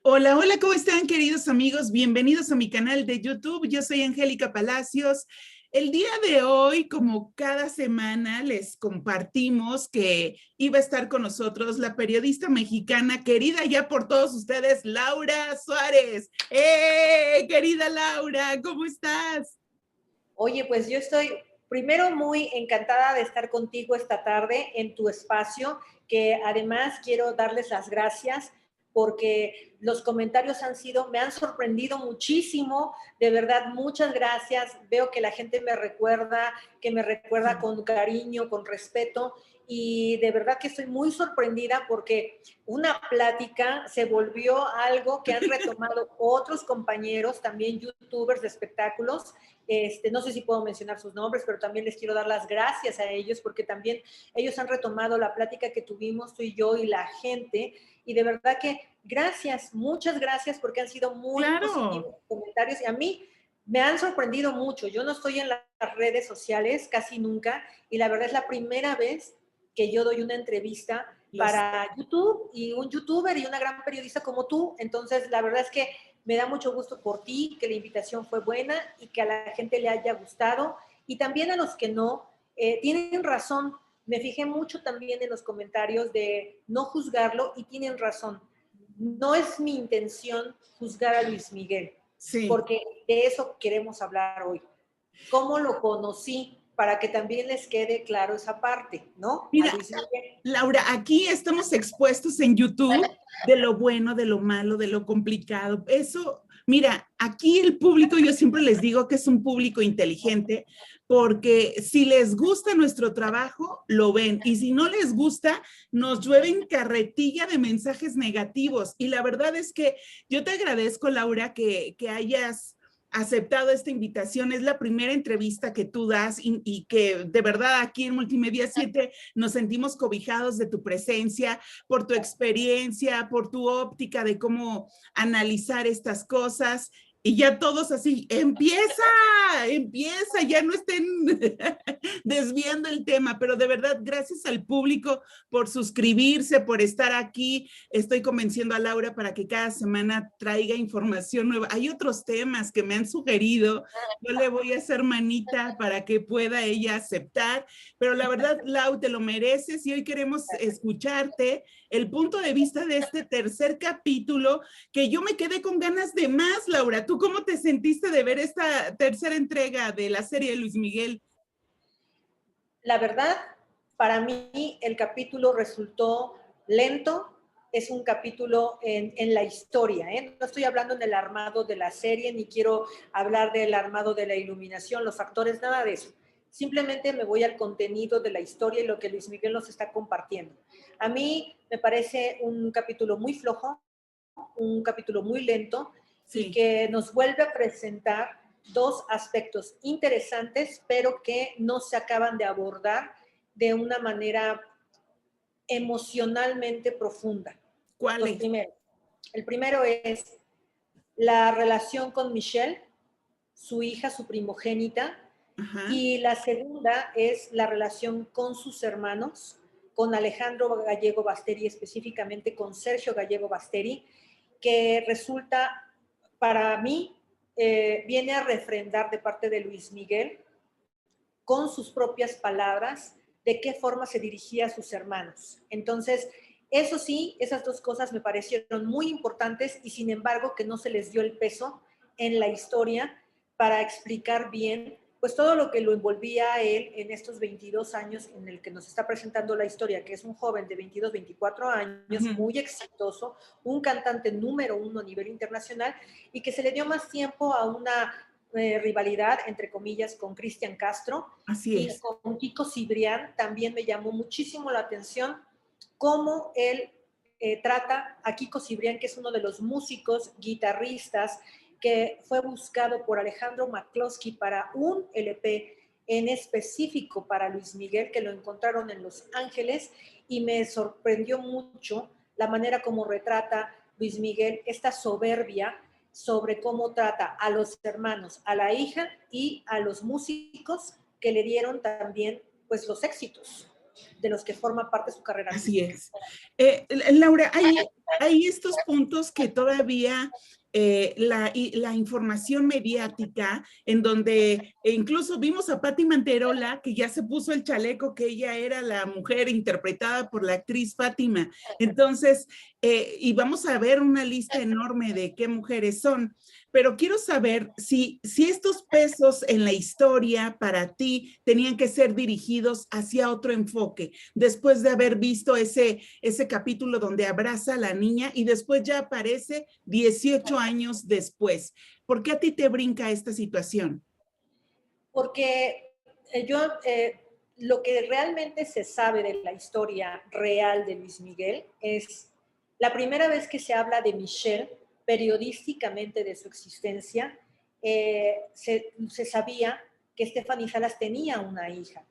Hola, hola, ¿cómo están, queridos amigos? Bienvenidos a mi canal de YouTube. Yo soy Angélica Palacios. El día de hoy, como cada semana, les compartimos que iba a estar con nosotros la periodista mexicana querida ya por todos ustedes, Laura Suárez. Querida Laura, ¿cómo estás? Oye, pues yo estoy primero muy encantada de estar contigo esta tarde en tu espacio, que además quiero darles las gracias porque los comentarios me han sorprendido muchísimo, de verdad, muchas gracias. Veo que la gente que me recuerda con cariño, con respeto, y de verdad que estoy muy sorprendida porque una plática se volvió algo que han retomado otros compañeros, también youtubers de espectáculos. No sé si puedo mencionar sus nombres, pero también les quiero dar las gracias a ellos porque también ellos han retomado la plática que tuvimos tú y yo y la gente, y de verdad que gracias, muchas gracias porque han sido muy Claro. positivos los comentarios y a mí me han sorprendido mucho. Yo no estoy en las redes sociales casi nunca y la verdad es la primera vez que yo doy una entrevista para YouTube y un youtuber y una gran periodista como tú. Entonces, la verdad es que me da mucho gusto por ti, que la invitación fue buena y que a la gente le haya gustado. Y también a los que no, tienen razón. Me fijé mucho también en los comentarios de no juzgarlo y tienen razón. No es mi intención juzgar a Luis Miguel, Sí. porque de eso queremos hablar hoy. ¿Cómo lo conocí? Para que también les quede claro esa parte, ¿no? A Mira, Luis Miguel. Laura, aquí estamos expuestos en YouTube de lo bueno, de lo malo, de lo complicado. Eso, mira, aquí el público, yo siempre les digo que es un público inteligente, porque si les gusta nuestro trabajo, lo ven. Y si no les gusta, nos llueven carretilla de mensajes negativos. Y la verdad es que yo te agradezco, Laura, que hayas aceptado esta invitación. Es la primera entrevista que tú das y que de verdad aquí en Multimedia 7 nos sentimos cobijados de tu presencia, por tu experiencia, por tu óptica de cómo analizar estas cosas. Y ya todos así, empieza, ya no estén desviando el tema, pero de verdad, gracias al público por suscribirse, por estar aquí. Estoy convenciendo a Laura para que cada semana traiga información nueva. Hay otros temas que me han sugerido, yo le voy a hacer manita para que pueda ella aceptar, pero la verdad, Lau, te lo mereces y hoy queremos escucharte el punto de vista de este tercer capítulo, que yo me quedé con ganas de más, Laura. ¿Tú cómo te sentiste de ver esta tercera entrega de la serie de Luis Miguel? La verdad, para mí el capítulo resultó lento. Es un capítulo en la historia, ¿eh? No estoy hablando en el armado de la serie, ni quiero hablar del armado de la iluminación, los actores, nada de eso. Simplemente me voy al contenido de la historia y lo que Luis Miguel nos está compartiendo. A mí me parece un capítulo muy flojo, un capítulo muy lento y Sí. que nos vuelve a presentar dos aspectos interesantes, pero que no se acaban de abordar de una manera emocionalmente profunda. ¿Cuál Los es? primeros. El primero es la relación con Michelle, su hija, su primogénita, Ajá. y la segunda es la relación con sus hermanos, con Alejandro Gallego Basteri, específicamente con Sergio Gallego Basteri, que resulta, para mí, viene a refrendar de parte de Luis Miguel, con sus propias palabras, de qué forma se dirigía a sus hermanos. Entonces, eso sí, esas dos cosas me parecieron muy importantes y sin embargo que no se les dio el peso en la historia para explicar bien pues todo lo que lo envolvía a él en estos 22 años en el que nos está presentando la historia, que es un joven de 22, 24 años, Ujú. muy exitoso, un cantante número uno a nivel internacional y que se le dio más tiempo a una rivalidad, entre comillas, con Cristian Castro Así y es. con Kiko Cibrián. También me llamó muchísimo la atención cómo él trata a Kiko Cibrián, que es uno de los músicos, guitarristas, que fue buscado por Alejandro McCloskey para un LP en específico para Luis Miguel, que lo encontraron en Los Ángeles, y me sorprendió mucho la manera como retrata Luis Miguel esta soberbia sobre cómo trata a los hermanos, a la hija y a los músicos que le dieron también pues los éxitos. de los que forman parte de su carrera Así artística. es. Laura, hay estos puntos que todavía la información mediática, en donde incluso vimos a Patti Manterola, que ya se puso el chaleco, que ella era la mujer interpretada por la actriz Fátima. Entonces, y vamos a ver una lista enorme de qué mujeres son. Pero quiero saber si estos pesos en la historia para ti tenían que ser dirigidos hacia otro enfoque, después de haber visto ese capítulo donde abraza a la niña y después ya aparece 18 años después. ¿Por qué a ti te brinca esta situación? Porque lo que realmente se sabe de la historia real de Luis Miguel es la primera vez que se habla de Michelle periodísticamente de su existencia, se sabía que Stephanie Salas tenía una hija,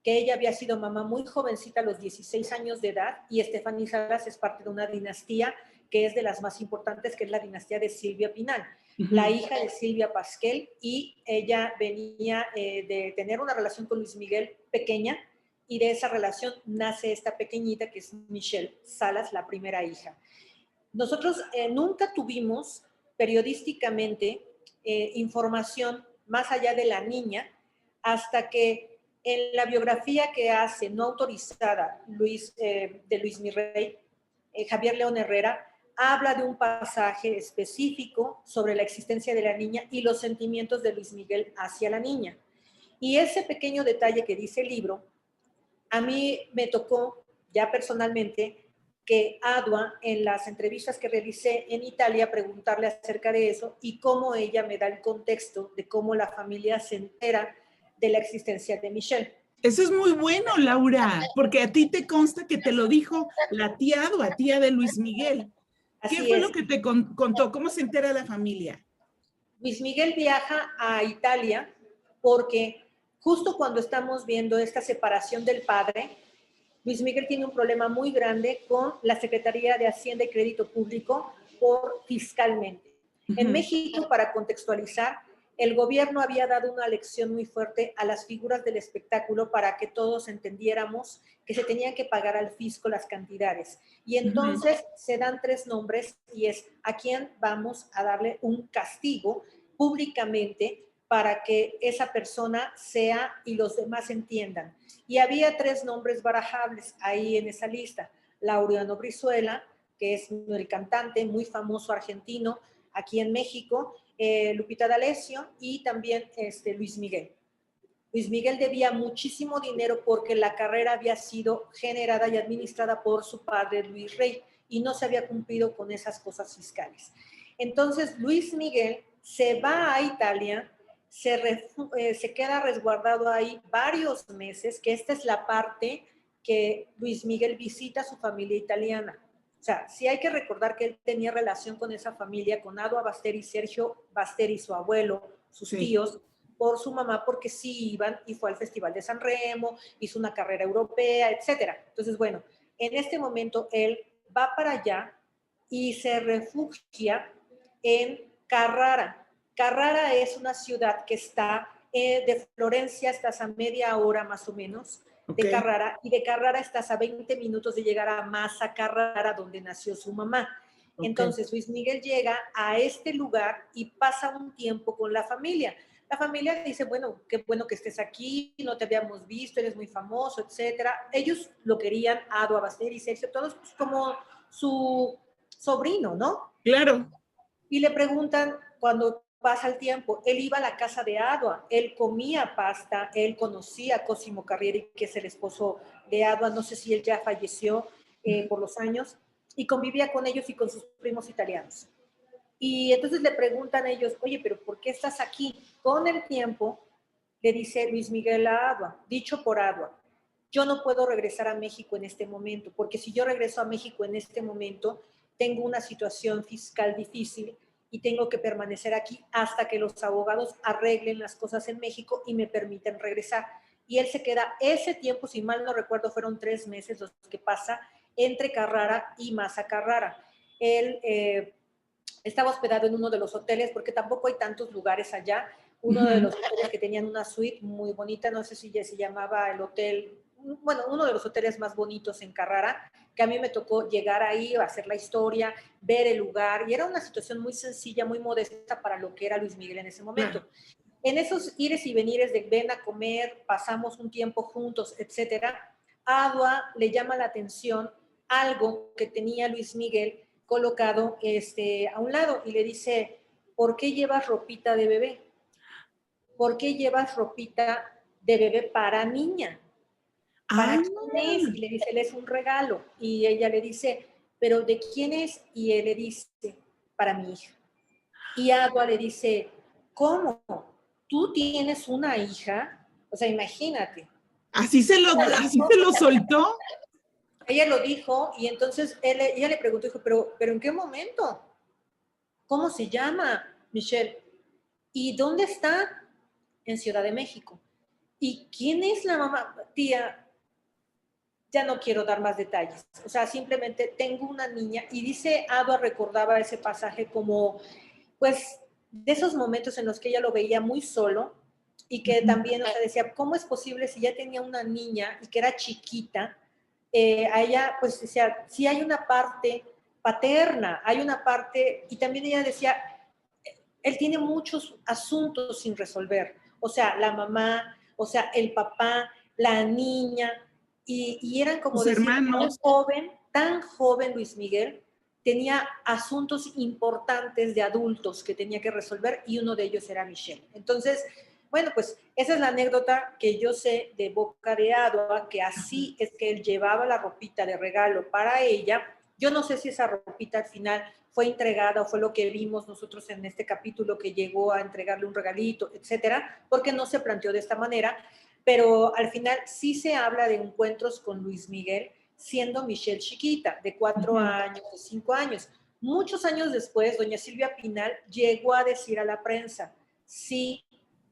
que ella había sido mamá muy jovencita a los 16 años de edad, y Stephanie Salas es parte de una dinastía que es de las más importantes, que es la dinastía de Silvia Pinal, la hija de Silvia Pasquel, y ella venía de tener una relación con Luis Miguel pequeña, y de esa relación nace esta pequeñita que es Michelle Salas, la primera hija. Nosotros nunca tuvimos periodísticamente información más allá de la niña, hasta que en la biografía que hace, no autorizada, de Luis Mirrey, Javier León Herrera, habla de un pasaje específico sobre la existencia de la niña y los sentimientos de Luis Miguel hacia la niña. Y ese pequeño detalle que dice el libro, a mí me tocó ya personalmente que Adua, en las entrevistas que realicé en Italia, preguntarle acerca de eso y cómo ella me da el contexto de cómo la familia se entera de la existencia de Michelle. Eso es muy bueno, Laura, porque a ti te consta que te lo dijo la tía Adua, tía de Luis Miguel. ¿Qué Así fue es. lo que te contó? ¿Cómo se entera la familia? Luis Miguel viaja a Italia porque justo cuando estamos viendo esta separación del padre, Luis Miguel tiene un problema muy grande con la Secretaría de Hacienda y Crédito Público fiscalmente. En México, para contextualizar, el gobierno había dado una lección muy fuerte a las figuras del espectáculo para que todos entendiéramos que se tenían que pagar al fisco las cantidades. Y entonces se dan tres nombres y es a quién vamos a darle un castigo públicamente para que esa persona sea y los demás entiendan. Y había tres nombres barajables ahí en esa lista. Laureano Brizuela, que es el cantante muy famoso argentino aquí en México, Lupita D'Alessio y también Luis Miguel. Luis Miguel debía muchísimo dinero porque la carrera había sido generada y administrada por su padre Luis Rey y no se había cumplido con esas cosas fiscales. Entonces Luis Miguel se va a Italia, se queda resguardado ahí varios meses, que esta es la parte que Luis Miguel visita a su familia italiana. O sea, sí hay que recordar que él tenía relación con esa familia, con Adua Basteri, Sergio Basteri, su abuelo, sus tíos, por su mamá, porque sí iban y fue al Festival de San Remo, hizo una carrera europea, etcétera. Entonces, bueno, en este momento él va para allá y se refugia en Carrara. Carrara es una ciudad que está de Florencia, estás a media hora más o menos de Carrara, y de Carrara estás a 20 minutos de llegar a Massa Carrara, donde nació su mamá. Entonces Luis Miguel llega a este lugar y pasa un tiempo con la familia. La familia dice, bueno, qué bueno que estés aquí, no te habíamos visto, eres muy famoso, etcétera. Ellos lo querían, Adua, Basteri y Sergio, todos pues, como su sobrino, ¿no? Claro. Y le preguntan, cuando pasa el tiempo, él iba a la casa de Adua, él comía pasta, él conocía a Cosimo Carrieri, que es el esposo de Adua, no sé si él ya falleció por los años, y convivía con ellos y con sus primos italianos. Y entonces le preguntan a ellos, oye, pero ¿por qué estás aquí? Con el tiempo, le dice Luis Miguel a Adua, dicho por Adua, yo no puedo regresar a México en este momento, porque si yo regreso a México en este momento, tengo una situación fiscal difícil y tengo que permanecer aquí hasta que los abogados arreglen las cosas en México y me permiten regresar. Y él se queda ese tiempo, si mal no recuerdo, fueron 3 meses los que pasa entre Carrara y Massa Carrara. Él estaba hospedado en uno de los hoteles, porque tampoco hay tantos lugares allá. Uno de los hoteles que tenían una suite muy bonita, no sé si ya se llamaba el hotel, bueno, uno de los hoteles más bonitos en Carrara, que a mí me tocó llegar ahí, hacer la historia, ver el lugar, y era una situación muy sencilla, muy modesta para lo que era Luis Miguel en ese momento. Claro. En esos ires y venires de ven a comer, pasamos un tiempo juntos, etcétera, a Adua le llama la atención algo que tenía Luis Miguel colocado a un lado y le dice, ¿por qué llevas ropita de bebé? ¿Por qué llevas ropita de bebé para niña? ¿Para Ah, quién es? Y le dice, él es un regalo. Y ella le dice, ¿pero de quién es? Y él le dice, para mi hija. Y Agua le dice, ¿cómo? ¿Tú tienes una hija? O sea, imagínate. así se lo soltó. Ella lo dijo y entonces ella le preguntó, dijo, ¿pero ¿en qué momento? ¿Cómo se llama, Michelle? ¿Y dónde está? En Ciudad de México. ¿Y quién es la mamá? Tía, ya no quiero dar más detalles. O sea, simplemente tengo una niña y dice, Ava recordaba ese pasaje como, pues, de esos momentos en los que ella lo veía muy solo y que también, o sea, decía, ¿cómo es posible si ya tenía una niña y que era chiquita? A ella, pues, decía, sí hay una parte paterna, hay una parte, y también ella decía, él tiene muchos asuntos sin resolver. O sea, la mamá, o sea, el papá, la niña, y eran como Sus decir, hermanos. tan joven Luis Miguel, tenía asuntos importantes de adultos que tenía que resolver y uno de ellos era Michelle. Entonces, bueno, pues esa es la anécdota que yo sé de boca de Adua, que así es que él llevaba la ropita de regalo para ella. Yo no sé si esa ropita al final fue entregada o fue lo que vimos nosotros en este capítulo que llegó a entregarle un regalito, etcétera, porque no se planteó de esta manera, pero al final sí se habla de encuentros con Luis Miguel siendo Michelle chiquita, de 4 años, de 5 años. Muchos años después, doña Silvia Pinal llegó a decir a la prensa, sí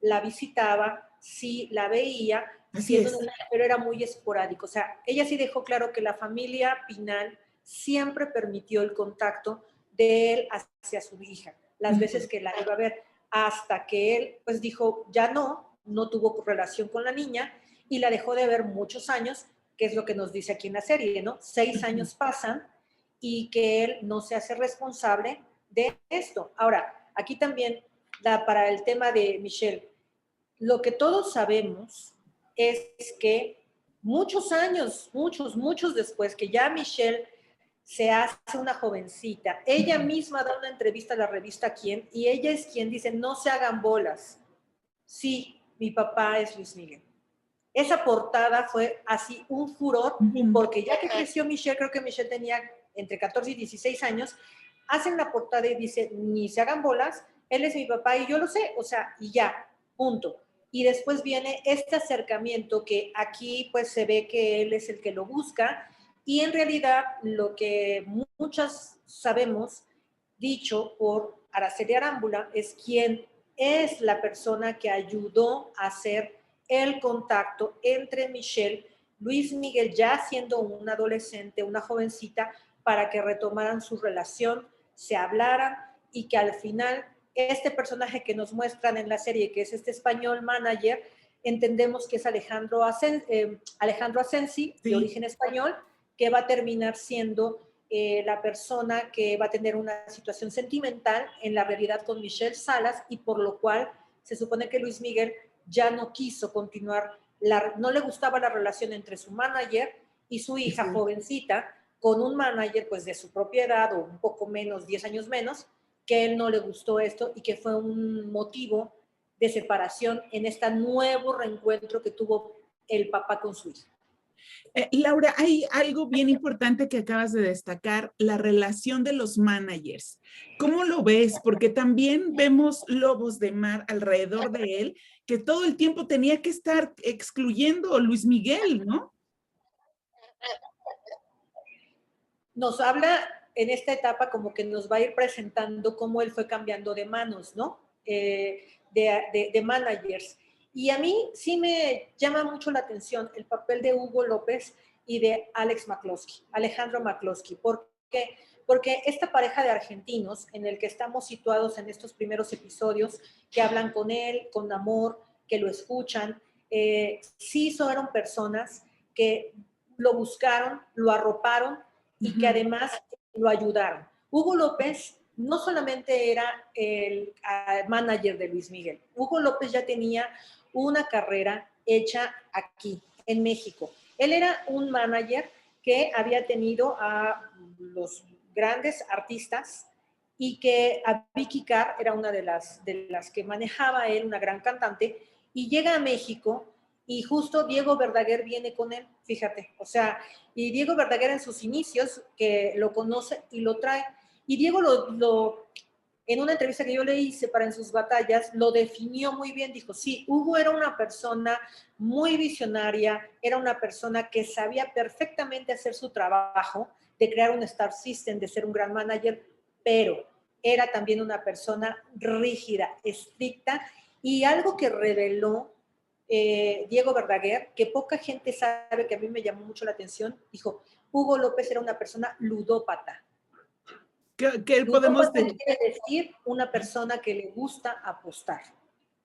la visitaba, sí la veía, Así siendo es. pero era muy esporádico. O sea, ella sí dejó claro que la familia Pinal siempre permitió el contacto de él hacia su hija, las veces que la iba a ver, hasta que él pues dijo, ya no tuvo relación con la niña y la dejó de ver muchos años, que es lo que nos dice aquí en la serie, ¿no? 6 años pasan y que él no se hace responsable de esto. Ahora, aquí también, para el tema de Michelle, lo que todos sabemos es que muchos años, muchos después, que ya Michelle se hace una jovencita, ella misma da una entrevista a la revista Quién y ella es quien dice, no se hagan bolas. Sí, mi papá es Luis Miguel. Esa portada fue así un furor, porque ya que creció Michelle, creo que Michelle tenía entre 14 y 16 años, hacen la portada y dice, ni se hagan bolas, él es mi papá y yo lo sé, o sea, y ya, punto. Y después viene este acercamiento que aquí pues se ve que él es el que lo busca y en realidad lo que muchas sabemos, dicho por Araceli Arámbula, es quien es la persona que ayudó a hacer el contacto entre Michelle, Luis Miguel ya siendo un adolescente, una jovencita, para que retomaran su relación, se hablaran y que al final este personaje que nos muestran en la serie, que es este español manager, entendemos que es Alejandro Asensi, de Sí. origen español, que va a terminar siendo la persona que va a tener una situación sentimental en la realidad con Michelle Salas y por lo cual se supone que Luis Miguel ya no quiso continuar, no le gustaba la relación entre su manager y su hija jovencita con un manager pues de su propia edad o un poco menos, 10 años menos, que a él no le gustó esto y que fue un motivo de separación en este nuevo reencuentro que tuvo el papá con su hija. Laura, hay algo bien importante que acabas de destacar, la relación de los managers. ¿Cómo lo ves? Porque también vemos lobos de mar alrededor de él, que todo el tiempo tenía que estar excluyendo a Luis Miguel, ¿no? Nos habla en esta etapa como que nos va a ir presentando cómo él fue cambiando de manos, ¿no? De managers. Y a mí sí me llama mucho la atención el papel de Hugo López y de Alejandro McCloskey. ¿Por qué? Porque esta pareja de argentinos en el que estamos situados en estos primeros episodios, que hablan con él, con amor, que lo escuchan, sí fueron personas que lo buscaron, lo arroparon y que además lo ayudaron. Hugo López no solamente era el manager de Luis Miguel, Hugo López ya tenía una carrera hecha aquí, en México. Él era un manager que había tenido a los grandes artistas y que a Vicky Carr era una de las que manejaba él, una gran cantante, y llega a México y justo Diego Verdaguer viene con él, fíjate, o sea, y Diego Verdaguer en sus inicios, que lo conoce y lo trae, y Diego en una entrevista que yo le hice para En sus batallas, lo definió muy bien, dijo, sí, Hugo era una persona muy visionaria, era una persona que sabía perfectamente hacer su trabajo, de crear un Star System, de ser un gran manager, pero era también una persona rígida, estricta, y algo que reveló Diego Verdaguer, que poca gente sabe, que a mí me llamó mucho la atención, dijo, Hugo López era una persona ludópata. ¿Qué podemos decir? Quiere decir una persona que le gusta apostar,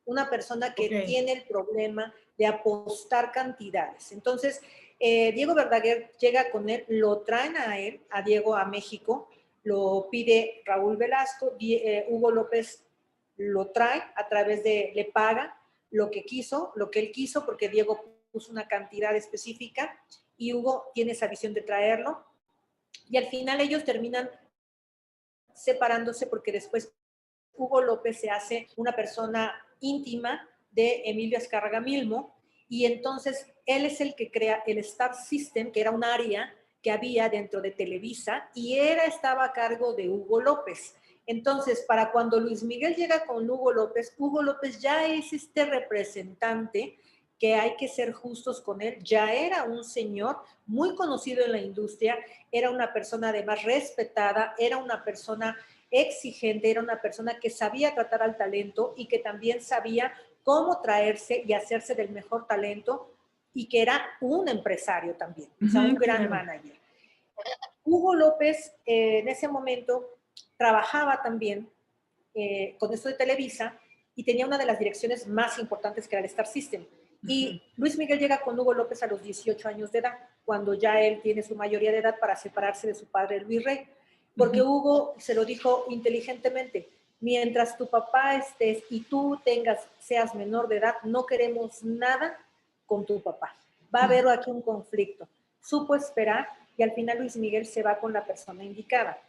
una persona que tiene el problema de apostar cantidades. Entonces, Diego Verdaguer llega con él, lo traen a Diego a México, lo pide Raúl Velasco, Hugo López lo trae a través le paga lo que él quiso, porque Diego puso una cantidad específica y Hugo tiene esa visión de traerlo. Y al final ellos terminan separándose porque después Hugo López se hace una persona íntima de Emilio Azcárraga Milmo y entonces él es el que crea el Star System, que era un área que había dentro de Televisa y estaba a cargo de Hugo López. Entonces, para cuando Luis Miguel llega con Hugo López ya es este representante que hay que ser justos con él, ya era un señor muy conocido en la industria, era una persona además respetada, era una persona exigente, era una persona que sabía tratar al talento y que también sabía cómo traerse y hacerse del mejor talento y que era un empresario también, o sea, un gran manager. Hugo López en ese momento trabajaba también con esto de Televisa y tenía una de las direcciones más importantes que era el Star System. Y Luis Miguel llega con Hugo López a los 18 años de edad, cuando ya él tiene su mayoría de edad para separarse de su padre Luis Rey, porque Hugo se lo dijo inteligentemente, mientras tu papá estés y tú seas menor de edad, no queremos nada con tu papá. Va a haber aquí un conflicto. Supo esperar y al final Luis Miguel se va con la persona indicada.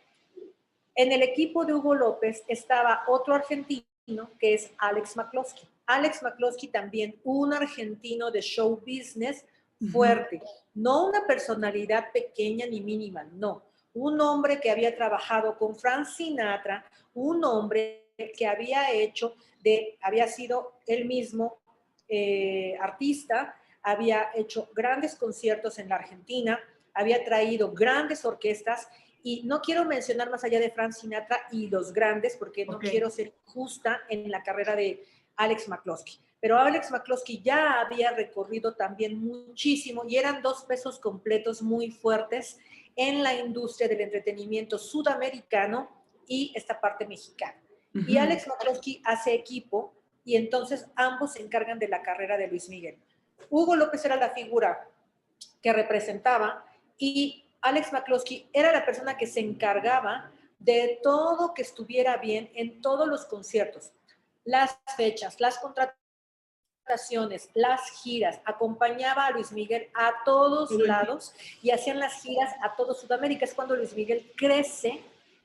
En el equipo de Hugo López estaba otro argentino que es Alex McCloskey. Alex McCloskey también, un argentino de show business fuerte, no una personalidad pequeña ni mínima, no. Un hombre que había trabajado con Frank Sinatra, un hombre que había sido él mismo artista, había hecho grandes conciertos en la Argentina, había traído grandes orquestas. Y no quiero mencionar más allá de Frank Sinatra y los grandes, porque no quiero ser justa en la carrera de Alex McCloskey. Pero Alex McCloskey ya había recorrido también muchísimo y eran dos pesos completos muy fuertes en la industria del entretenimiento sudamericano y esta parte mexicana. Y Alex McCloskey hace equipo y entonces ambos se encargan de la carrera de Luis Miguel. Hugo López era la figura que representaba y Alex McCloskey era la persona que se encargaba de todo que estuviera bien en todos los conciertos, las fechas, las contrataciones, las giras, acompañaba a Luis Miguel a todos lados y hacían las giras a todo Sudamérica. Es cuando Luis Miguel crece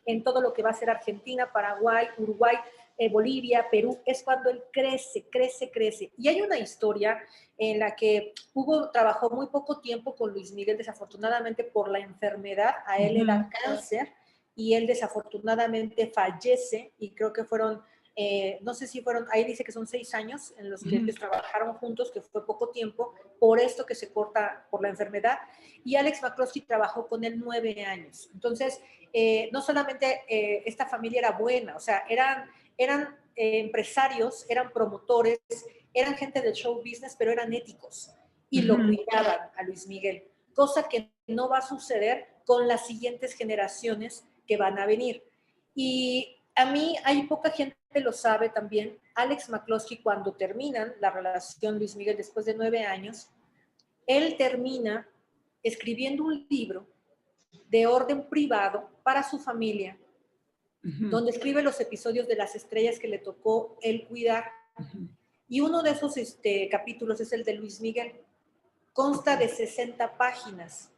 en todo lo que va a ser Argentina, Paraguay, Uruguay, Bolivia, Perú, es cuando él crece. Y hay una historia en la que Hugo trabajó muy poco tiempo con Luis Miguel, desafortunadamente por la enfermedad, a él le da cáncer y él desafortunadamente fallece y creo que fueron, no sé si fueron, ahí dice que son 6 años en los que ellos trabajaron juntos, que fue poco tiempo, por esto que se corta por la enfermedad, y Alex McCloskey trabajó con él 9 años. Entonces, no solamente esta familia era buena, o sea, eran empresarios, eran promotores, eran gente del show business, pero eran éticos y lo cuidaban a Luis Miguel, cosa que no va a suceder con las siguientes generaciones que van a venir. Y a mí, hay poca gente que lo sabe también, Alex McCloskey, cuando terminan la relación Luis Miguel después de 9 años, él termina escribiendo un libro de orden privado para su familia, donde escribe los episodios de las estrellas que le tocó él cuidar. Y uno de esos capítulos es el de Luis Miguel. Consta de 60 páginas.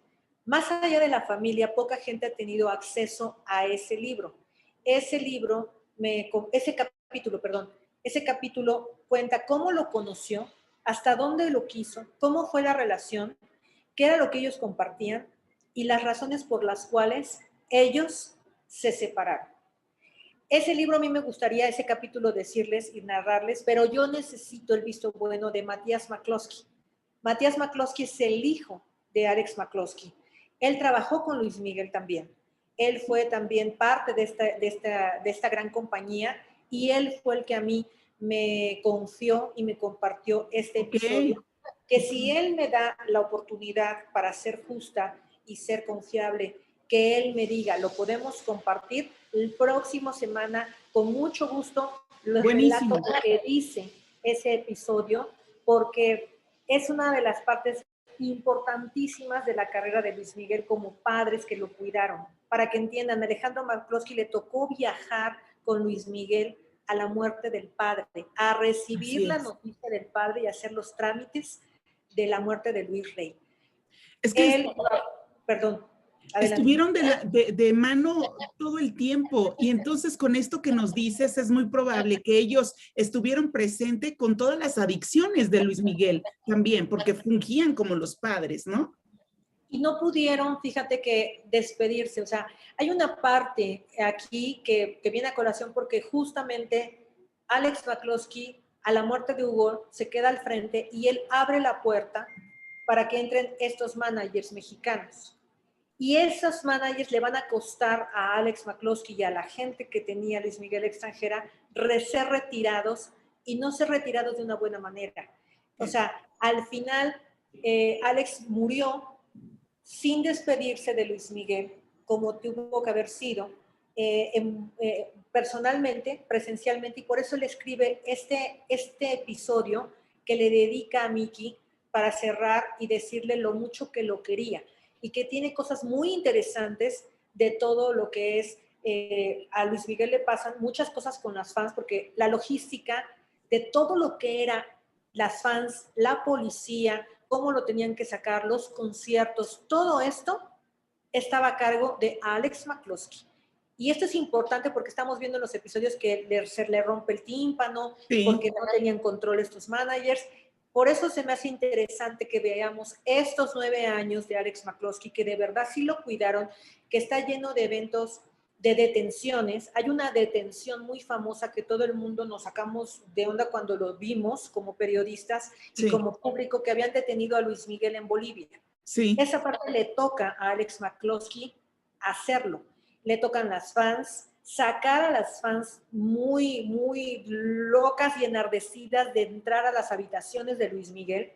Más allá de la familia, poca gente ha tenido acceso a ese libro. Ese capítulo cuenta cómo lo conoció, hasta dónde lo quiso, cómo fue la relación, qué era lo que ellos compartían y las razones por las cuales ellos se separaron. Ese libro a mí me gustaría, ese capítulo, decirles y narrarles, pero yo necesito el visto bueno de Matías McCloskey. Matías McCloskey es el hijo de Alex McCloskey. Él trabajó con Luis Miguel también. Él fue también parte de esta gran compañía y él fue el que a mí me confió y me compartió este episodio. Que si él me da la oportunidad para ser justa y ser confiable, que él me diga, lo podemos compartir, el próximo semana, con mucho gusto, les relato lo que dice ese episodio, porque es una de las partes importantísimas de la carrera de Luis Miguel como padres que lo cuidaron. Para que entiendan, Alejandro McCloskey le tocó viajar con Luis Miguel a la muerte del padre, a recibir la noticia del padre y hacer los trámites de la muerte de Luis Rey. Es que perdón. Adelante. Estuvieron de mano todo el tiempo y entonces con esto que nos dices es muy probable que ellos estuvieron presentes con todas las adicciones de Luis Miguel también, porque fungían como los padres, ¿no? Y no pudieron, fíjate, que despedirse. O sea, hay una parte aquí que viene a colación porque justamente Alex McCloskey, a la muerte de Hugo, se queda al frente y él abre la puerta para que entren estos managers mexicanos. Y esos managers le van a costar a Alex McCloskey y a la gente que tenía Luis Miguel extranjera ser retirados y no ser retirados de una buena manera. O sea, al final Alex murió sin despedirse de Luis Miguel, como tuvo que haber sido, personalmente, presencialmente, y por eso le escribe este episodio que le dedica a Miki para cerrar y decirle lo mucho que lo quería y que tiene cosas muy interesantes de todo lo que es, a Luis Miguel le pasan muchas cosas con las fans, porque la logística de todo lo que era las fans, la policía, cómo lo tenían que sacar, los conciertos, todo esto estaba a cargo de Alex McCloskey. Y esto es importante porque estamos viendo en los episodios que se le rompe el tímpano, porque no tenían control estos managers. Por eso se me hace interesante que veamos estos 9 años de Alex McCloskey, que de verdad sí lo cuidaron, que está lleno de eventos, de detenciones. Hay una detención muy famosa que todo el mundo nos sacamos de onda cuando lo vimos como periodistas y como público, que habían detenido a Luis Miguel en Bolivia. Esa parte le toca a Alex McCloskey hacerlo. Le tocan las fans, sacar a las fans muy, muy locas y enardecidas de entrar a las habitaciones de Luis Miguel,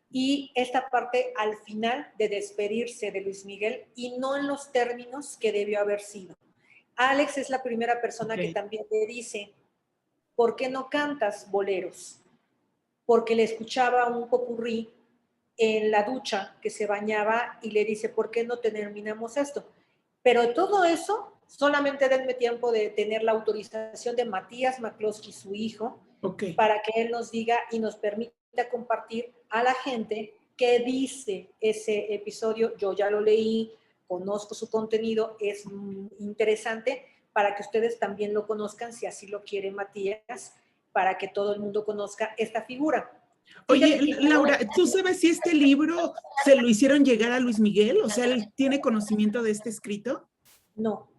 y esta parte al final de despedirse de Luis Miguel y no en los términos que debió haber sido. Alex es la primera persona que también le dice, ¿por qué no cantas boleros? Porque le escuchaba un popurrí en la ducha que se bañaba y le dice, ¿por qué no terminamos esto? Pero todo eso, solamente denme tiempo de tener la autorización de Matías McCloskey, su hijo, para que él nos diga y nos permita compartir a la gente qué dice ese episodio. Yo ya lo leí, conozco su contenido, es interesante para que ustedes también lo conozcan, si así lo quiere Matías, para que todo el mundo conozca esta figura. Oye, Laura, ¿tú sabes si este libro se lo hicieron llegar a Luis Miguel? O sea, ¿él tiene conocimiento de este escrito? No.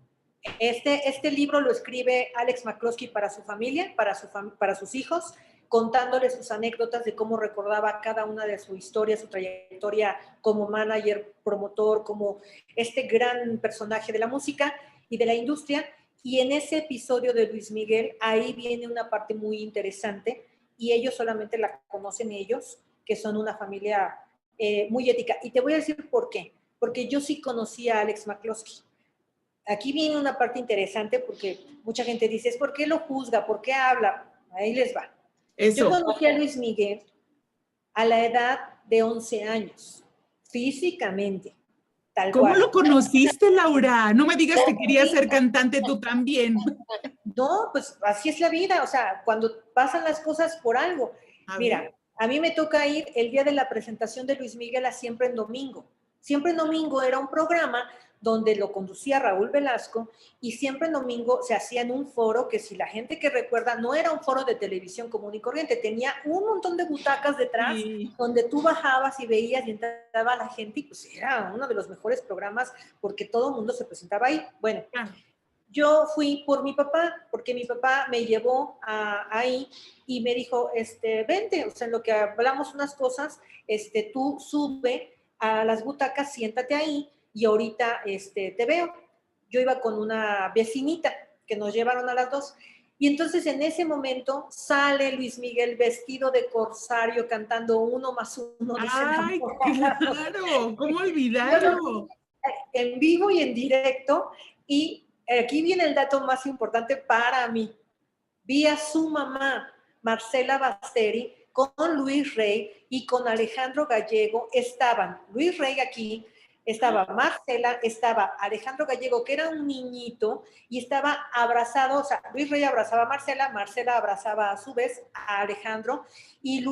Este libro lo escribe Alex McCloskey para su familia, para sus hijos, contándoles sus anécdotas de cómo recordaba cada una de su historia, su trayectoria como manager, promotor, como este gran personaje de la música y de la industria. Y en ese episodio de Luis Miguel, ahí viene una parte muy interesante y ellos solamente la conocen ellos, que son una familia muy ética. Y te voy a decir por qué. Porque yo sí conocí a Alex McCloskey. Aquí viene una parte interesante porque mucha gente dice, ¿por qué lo juzga? ¿Por qué habla? Ahí les va. Yo conocí a Luis Miguel a la edad de 11 años. físicamente, tal ¿Cómo cual. lo conociste, Laura? No me digas que querías ser cantante tú también. No, pues así es la vida, o sea, cuando pasan las cosas por algo. A ver. Mira, a mí me toca ir el día de la presentación de Luis Miguel a Siempre en Domingo. Siempre en Domingo era un programa donde lo conducía Raúl Velasco y Siempre en Domingo se hacía en un foro que, si la gente que recuerda, no era un foro de televisión común y corriente, tenía un montón de butacas detrás Sí. donde tú bajabas y veías y entraba la gente, y pues era uno de los mejores programas porque todo el mundo se presentaba ahí. Bueno, Claro. yo fui por mi papá, porque mi papá me llevó ahí y me dijo, vente, o sea, en lo que hablamos unas cosas, tú sube a las butacas, siéntate ahí y ahorita te veo. Yo iba con una vecinita que nos llevaron a las dos. Y entonces en ese momento sale Luis Miguel vestido de corsario cantando Uno más uno dice ¡Ay, enamorados. claro! ¿Cómo Yo lo vi olvidarlo? en vivo y en directo y aquí viene el dato más importante para mí. Vi a su mamá, Marcela Basteri, con Luis Rey y con Alejandro Gallego. Estaban Luis Rey aquí, estaba Marcela, estaba Alejandro Gallego, que era un niñito, y estaba abrazado, o sea, Luis Rey abrazaba a Marcela, Marcela abrazaba a su vez a Alejandro, y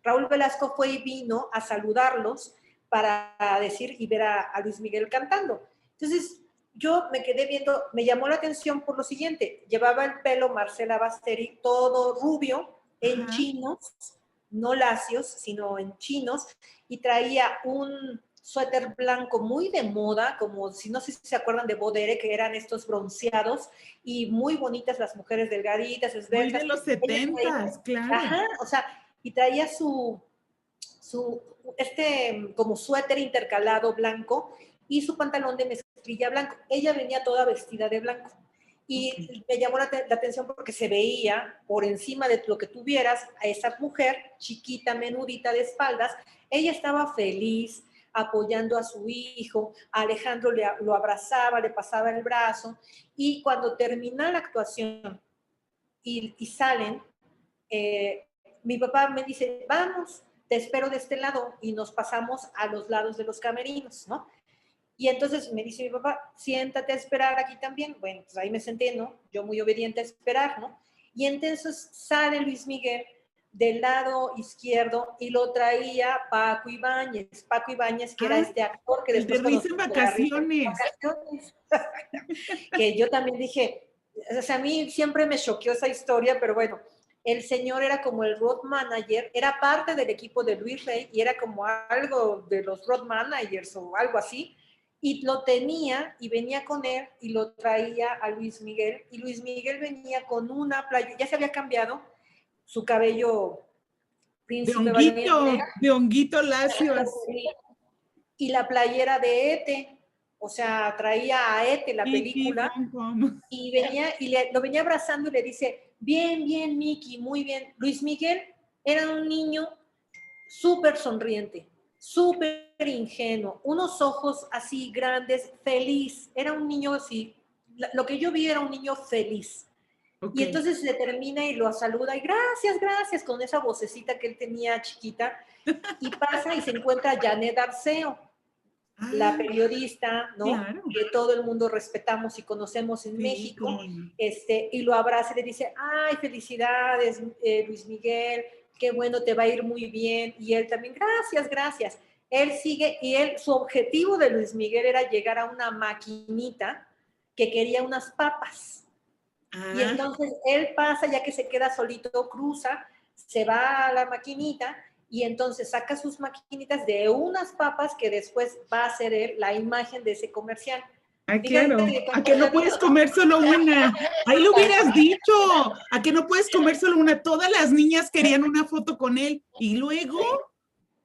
Raúl Velasco fue y vino a saludarlos para decir y ver a Luis Miguel cantando. Entonces, yo me quedé viendo, me llamó la atención por lo siguiente, llevaba el pelo Marcela Basteri todo rubio, en Ajá. chinos, no lacios, sino en chinos, y traía un suéter blanco muy de moda, como si no sé si se acuerdan de Bodere, que eran estos bronceados, y muy bonitas las mujeres delgaditas, Muy esbeltas. de los Ella traía, 70s, claro. ajá, o sea, y traía como suéter intercalado blanco y su pantalón de mezclilla blanco. Ella venía toda vestida de blanco. Okay. Y me llamó la atención porque se veía por encima de lo que tuvieras a esa mujer chiquita, menudita de espaldas. Ella estaba feliz apoyando a su hijo, a Alejandro lo abrazaba, le pasaba el brazo, y cuando termina la actuación y salen, mi papá me dice, vamos, te espero de este lado, y nos pasamos a los lados de los camerinos, ¿no? Y entonces me dice mi papá, siéntate a esperar aquí también. Bueno, pues ahí me senté, ¿no? Yo muy obediente a esperar, ¿no? Y entonces sale Luis Miguel del lado izquierdo y lo traía Paco Ibáñez, que era Ay, este actor que el de después Risa en conocimos de la risa en vacaciones. vacaciones, que yo también dije, o sea, a mí siempre me choqueó esa historia, pero bueno, el señor era como el road manager, era parte del equipo de Luis Rey y era como algo de los road managers o algo así, y lo tenía y venía con él y lo traía a Luis Miguel, y Luis Miguel venía con una playa, ya se había cambiado su cabello príncipe valiente, De honguito lacio así. y la playera de Ete, o sea, traía a Ete la Kiki, película, pom, pom. y venía y lo venía abrazando y le dice, bien, bien, Miki, muy bien. Luis Miguel era un niño súper sonriente, súper ingenuo, unos ojos así grandes, feliz. Era un niño así, lo que yo vi era un niño feliz. Ok. Y entonces se termina y lo saluda y gracias, gracias, con esa vocecita que él tenía chiquita, y pasa y se encuentra a Janet Arceo, la Ah, periodista, ¿no? claro. Que todo el mundo respetamos y conocemos en Sí, México, cómo no. y lo abraza y le dice, ay, felicidades, Luis Miguel, qué bueno, te va a ir muy bien. Y él también, gracias, gracias. Él sigue, y su objetivo de Luis Miguel era llegar a una maquinita que quería unas papas. Y Ah, entonces él pasa, ya que se queda solito, cruza, se va a la maquinita y entonces saca sus maquinitas de unas papas que después va a ser él la imagen de ese comercial. ay, Fíjate claro. que A cómo que es la no vida, puedes ¿no? comer solo una. Ahí lo hubieras dicho. A que no puedes comer solo una. Todas las niñas querían una foto con él. Y luego,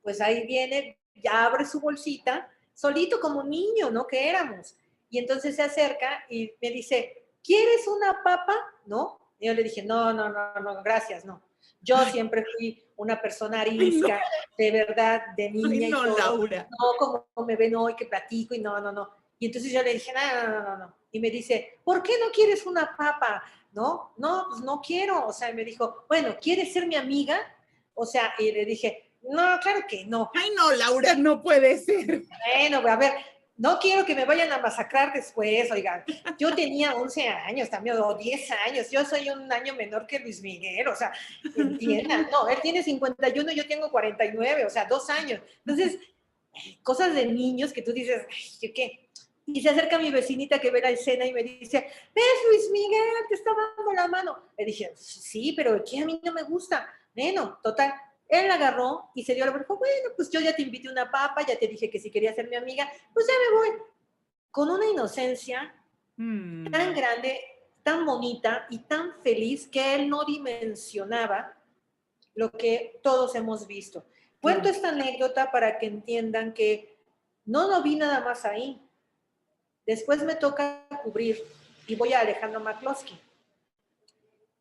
Pues ahí viene, ya abre su bolsita, solito como un niño, ¿no? Que éramos. Y entonces se acerca y me dice, ¿quieres una papa? ¿No? Y yo le dije, no, no, no, no, gracias, no. Yo ay, siempre fui una persona ay, no, arisca, de verdad, de ay, niña y no, todo. Laura. No como me ven hoy que platico y no, no, no. Y entonces yo le dije, no, no, no, no, no. Y me dice, ¿por qué no quieres una papa? No, pues no quiero. O sea, y me dijo, bueno, ¿quieres ser mi amiga? O sea, y le dije, No, claro que no. Ay, no, Laura, no puede ser. Bueno, a ver, no quiero que me vayan a masacrar después, oigan. Yo tenía 11 años también, o 10 años. Yo soy un año menor que Luis Miguel, o sea, entiendan. No, él tiene 51, yo tengo 49, o sea, 2 años. Entonces, cosas de niños que tú dices, ay, ¿qué? Y se acerca mi vecinita que ve la escena y me dice, ¿ves, Luis Miguel, te está dando la mano? Le dije, sí, pero que a mí no me gusta. Bueno, total, él la agarró y se dio la mano. Dijo, bueno, pues yo ya te invité una papa, ya te dije que si quería ser mi amiga, pues ya me voy. Con una inocencia tan grande, tan bonita y tan feliz que él no dimensionaba lo que todos hemos visto. Cuento esta anécdota para que entiendan que no lo vi nada más ahí. Después me toca cubrir y voy a Alejandro McCloskey.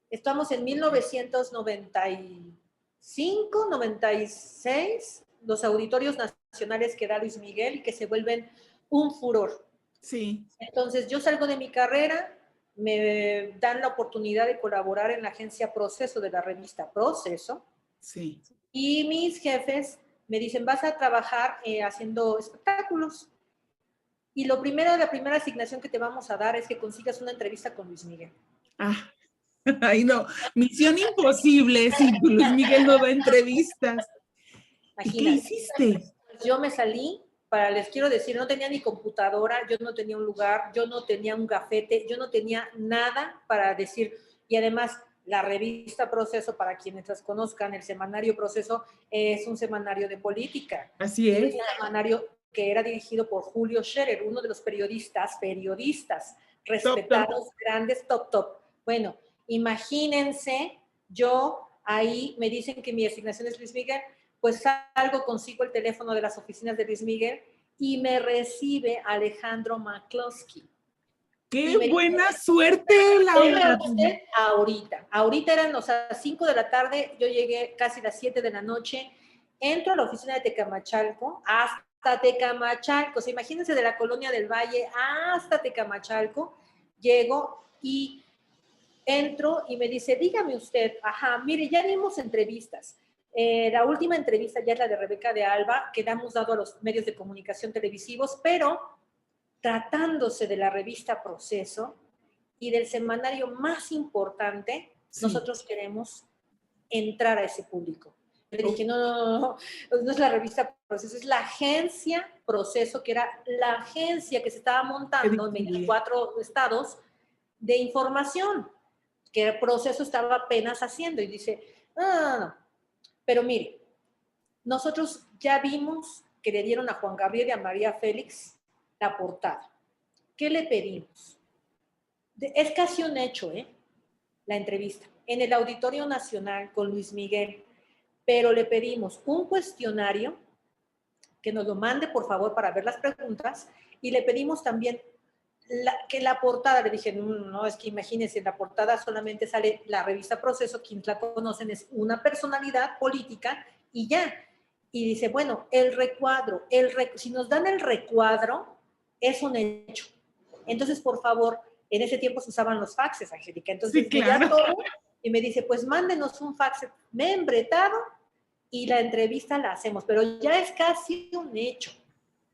Estamos en 1995, 96, los auditorios nacionales que da Luis Miguel y que se vuelven un furor. Sí. Entonces yo salgo de mi carrera, me dan la oportunidad de colaborar en la agencia Proceso de la revista Proceso. Sí. Y mis jefes me dicen, vas a trabajar haciendo espectáculos. Y la primera asignación que te vamos a dar es que consigas una entrevista con Luis Miguel. Ah, ay, no. Misión imposible si Luis Miguel no da entrevistas. Imagínate. ¿Y qué hiciste? Pues yo me salí, les quiero decir, no tenía ni computadora, yo no tenía un lugar, yo no tenía un gafete, yo no tenía nada para decir. Y además, la revista Proceso, para quienes las conozcan, el semanario Proceso es un semanario de política. Así es. Es un semanario que era dirigido por Julio Scherer, uno de los periodistas respetados, top. Grandes, top. Bueno, imagínense, yo ahí me dicen que mi asignación es Luis Miguel, pues salgo, consigo el teléfono de las oficinas de Luis Miguel y me recibe Alejandro McCloskey. ¡Qué buena suerte, Laura! Ahorita eran, o sea, 5 de la tarde, yo llegué casi a las 7 de la noche, entro a la oficina de Tecamachalco, hasta Tecamachalco, o sea, imagínense de la Colonia del Valle hasta Tecamachalco, llego y entro y me dice, dígame usted, ajá, mire, ya dimos entrevistas. La última entrevista ya es la de Rebeca de Alba, que le hemos dado a los medios de comunicación televisivos, pero tratándose de la revista Proceso y del semanario más importante, sí, nosotros queremos entrar a ese público. Le dije, no es la revista Proceso, es la agencia Proceso, que era la agencia que se estaba montando en 24 estados de información, que el Proceso estaba apenas haciendo. Y dice, no. Pero mire, nosotros ya vimos que le dieron a Juan Gabriel y a María Félix la portada. ¿Qué le pedimos? Es casi un hecho, la entrevista, en el Auditorio Nacional con Luis Miguel, pero le pedimos un cuestionario, que nos lo mande, por favor, para ver las preguntas, y le pedimos también que la portada, le dije, no, es que imagínense, en la portada solamente sale la revista Proceso, quienes la conocen es una personalidad política, y ya. Y dice, bueno, el recuadro, si nos dan el recuadro, es un hecho. Entonces, por favor, en ese tiempo se usaban los faxes, Angélica. Entonces, sí, claro, todo, y me dice, pues mándenos un fax membretado y la entrevista la hacemos, pero ya es casi un hecho.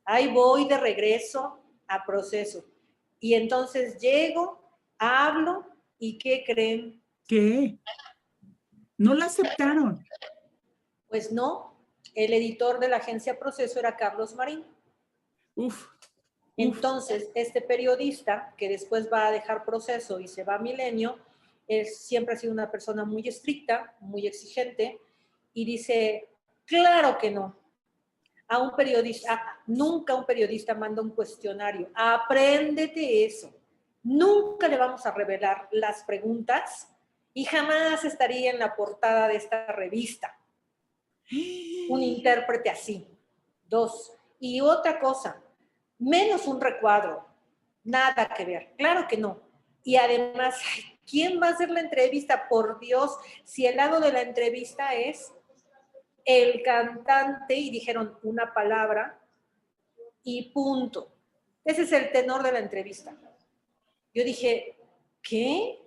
Ahí voy de regreso a Proceso. Y entonces llego, hablo, ¿y qué creen? ¿Qué? ¿No la aceptaron? Pues no, el editor de la agencia Proceso era Carlos Marín. Uf. Entonces, este periodista, que después va a dejar Proceso y se va a Milenio, él siempre ha sido una persona muy estricta, muy exigente, y dice, claro que no. A un periodista, nunca un periodista manda un cuestionario. Apréndete eso. Nunca le vamos a revelar las preguntas y jamás estaría en la portada de esta revista. Un intérprete así. 2. Y otra cosa, menos un recuadro. Nada que ver. Claro que no. Y además, ¿quién va a hacer la entrevista? Por Dios, si el lado de la entrevista es el cantante, y dijeron una palabra y punto. Ese es el tenor de la entrevista. Yo dije, ¿qué?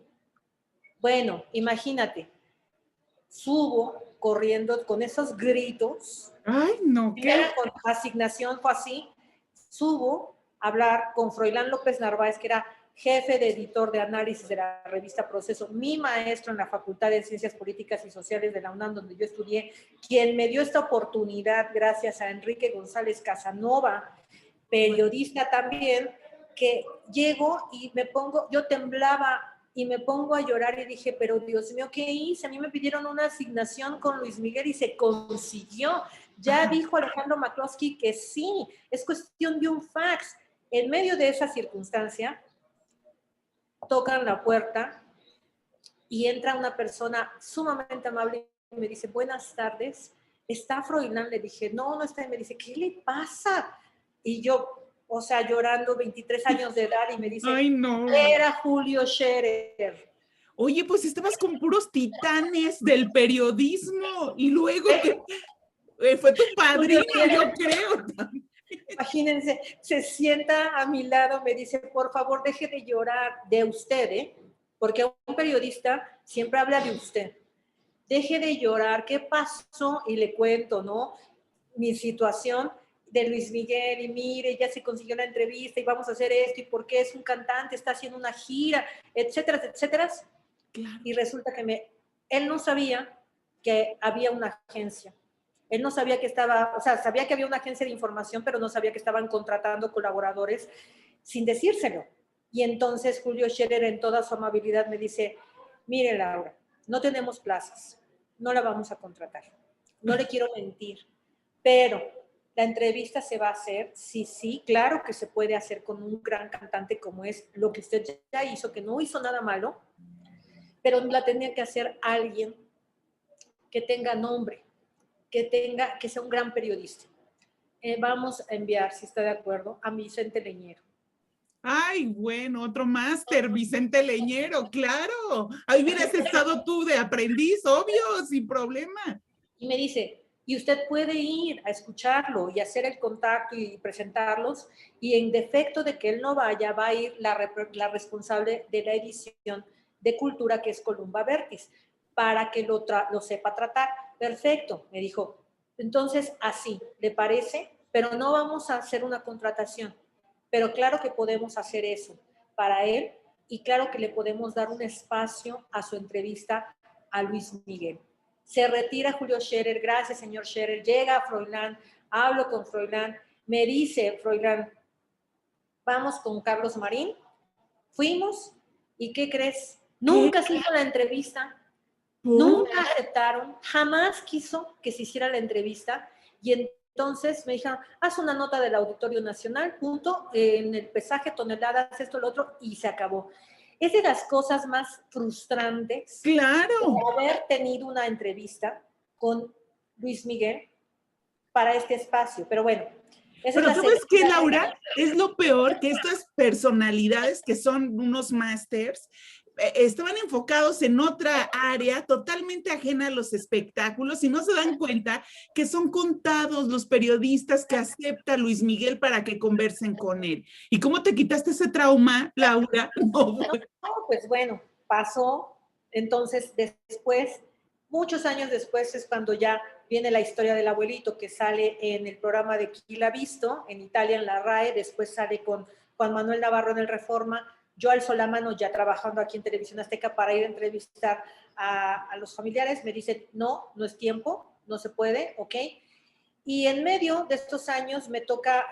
Bueno, imagínate, subo corriendo con esos gritos. Ay, no, ¿qué? Con asignación fue así. Subo a hablar con Froilán López Narváez, que era jefe de editor de análisis de la revista Proceso, mi maestro en la Facultad de Ciencias Políticas y Sociales de la UNAM, donde yo estudié, quien me dio esta oportunidad gracias a Enrique González Casanova, periodista también, que llego y me pongo, yo temblaba y me pongo a llorar y dije, pero Dios mío, ¿qué hice? A mí me pidieron una asignación con Luis Miguel y se consiguió. Ya dijo Alejandro McCloskey que sí, es cuestión de un fax. En medio de esa circunstancia, tocan la puerta y entra una persona sumamente amable y me dice, buenas tardes, ¿está Froilán? Le dije, no, no está. Y me dice, ¿qué le pasa? Y yo, o sea, llorando, 23 años de edad, y me dice, ay, no. Era Julio Scherer. Oye, pues estabas con puros titanes del periodismo y luego fue tu padrino, yo creo. Imagínense, se sienta a mi lado, me dice, por favor, deje de llorar de usted, porque un periodista siempre habla de usted. Deje de llorar, ¿qué pasó? Y le cuento, ¿no? Mi situación de Luis Miguel, y mire, ya se consiguió la entrevista y vamos a hacer esto, y porque es un cantante, está haciendo una gira, etcétera, etcétera. Claro. Y resulta que él no sabía que había una agencia. Él no sabía que estaba, o sea, sabía que había una agencia de información, pero no sabía que estaban contratando colaboradores sin decírselo. Y entonces Julio Scherer, en toda su amabilidad, me dice, mire, Laura, no tenemos plazas, no la vamos a contratar. No le quiero mentir, pero la entrevista se va a hacer, sí, claro que se puede hacer con un gran cantante como es lo que usted ya hizo, que no hizo nada malo, pero la tenía que hacer alguien que tenga nombre, que sea un gran periodista. Vamos a enviar, si está de acuerdo, a Vicente Leñero. Ay, bueno, otro máster, Vicente Leñero, claro. Ahí hubieras estado tú de aprendiz, obvio, sin problema. Y me dice, y usted puede ir a escucharlo y hacer el contacto y presentarlos, y en defecto de que él no vaya, va a ir la responsable de la edición de Cultura, que es Columba Vertis, para que lo sepa tratar. Perfecto, me dijo. Entonces, así, ¿le parece? Pero no vamos a hacer una contratación. Pero claro que podemos hacer eso para él, y claro que le podemos dar un espacio a su entrevista a Luis Miguel. Se retira Julio Scherer, gracias señor Scherer, llega Froilán, hablo con Froilán, me dice Froilán, vamos con Carlos Marín, fuimos, ¿y qué crees? Nunca se hizo la entrevista, nunca aceptaron, jamás quiso que se hiciera la entrevista, y entonces me dijeron, haz una nota del Auditorio Nacional, punto, en el pesaje, toneladas, esto, lo otro, y se acabó. Es de las cosas más frustrantes. Claro. Haber tenido una entrevista con Luis Miguel para este espacio. Pero bueno. Pero ¿sabes qué, Laura? Es lo peor, que estas personalidades que son unos másters estaban enfocados en otra área totalmente ajena a los espectáculos y no se dan cuenta que son contados los periodistas que acepta Luis Miguel para que conversen con él. ¿Y cómo te quitaste ese trauma, Laura? No, pues bueno, pasó. Entonces, después, muchos años después, es cuando ya viene la historia del abuelito, que sale en el programa de Chi l'ha visto, en Italia, en la RAE, después sale con Juan Manuel Navarro en el Reforma. Yo alzo la mano ya trabajando aquí en Televisión Azteca para ir a entrevistar a los familiares. Me dicen, no es tiempo, no se puede, ¿ok? Y en medio de estos años me toca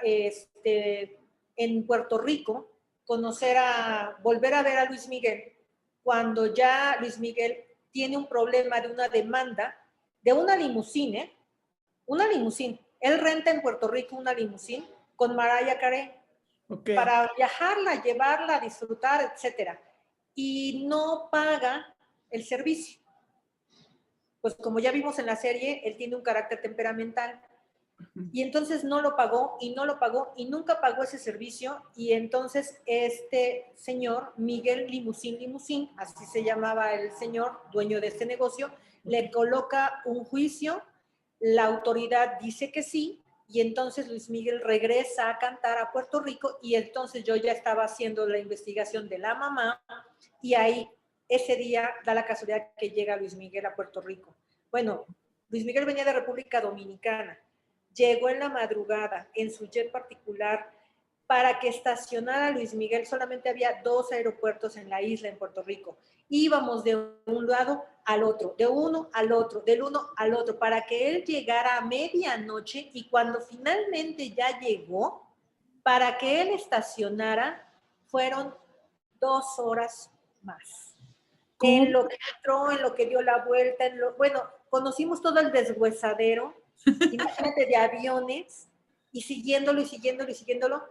en Puerto Rico volver a ver a Luis Miguel, cuando ya Luis Miguel tiene un problema de una demanda de una limusina, Él renta en Puerto Rico una limusina con Mariah Carey. Okay. Para viajarla, llevarla, disfrutar, etcétera. Y no paga el servicio. Pues como ya vimos en la serie, él tiene un carácter temperamental. Y entonces no lo pagó y nunca pagó ese servicio. Y entonces este señor, Miguel Limusín, así se llamaba el señor, dueño de este negocio, le coloca un juicio, la autoridad dice que sí, y entonces Luis Miguel regresa a cantar a Puerto Rico, y entonces yo ya estaba haciendo la investigación de la mamá, y ahí ese día da la casualidad que llega Luis Miguel a Puerto Rico. Bueno, Luis Miguel venía de República Dominicana, llegó en la madrugada en su jet particular. Para que estacionara Luis Miguel solamente había 2 aeropuertos en la isla, en Puerto Rico. Íbamos de un lado al otro, de uno al otro, del uno al otro, para que él llegara a medianoche, y cuando finalmente ya llegó, para que él estacionara, fueron 2 horas más. ¿Cómo? En lo que entró, en lo que dio la vuelta, bueno, conocimos todo el deshuesadero, imagínate, de aviones, y siguiéndolo y siguiéndolo y siguiéndolo.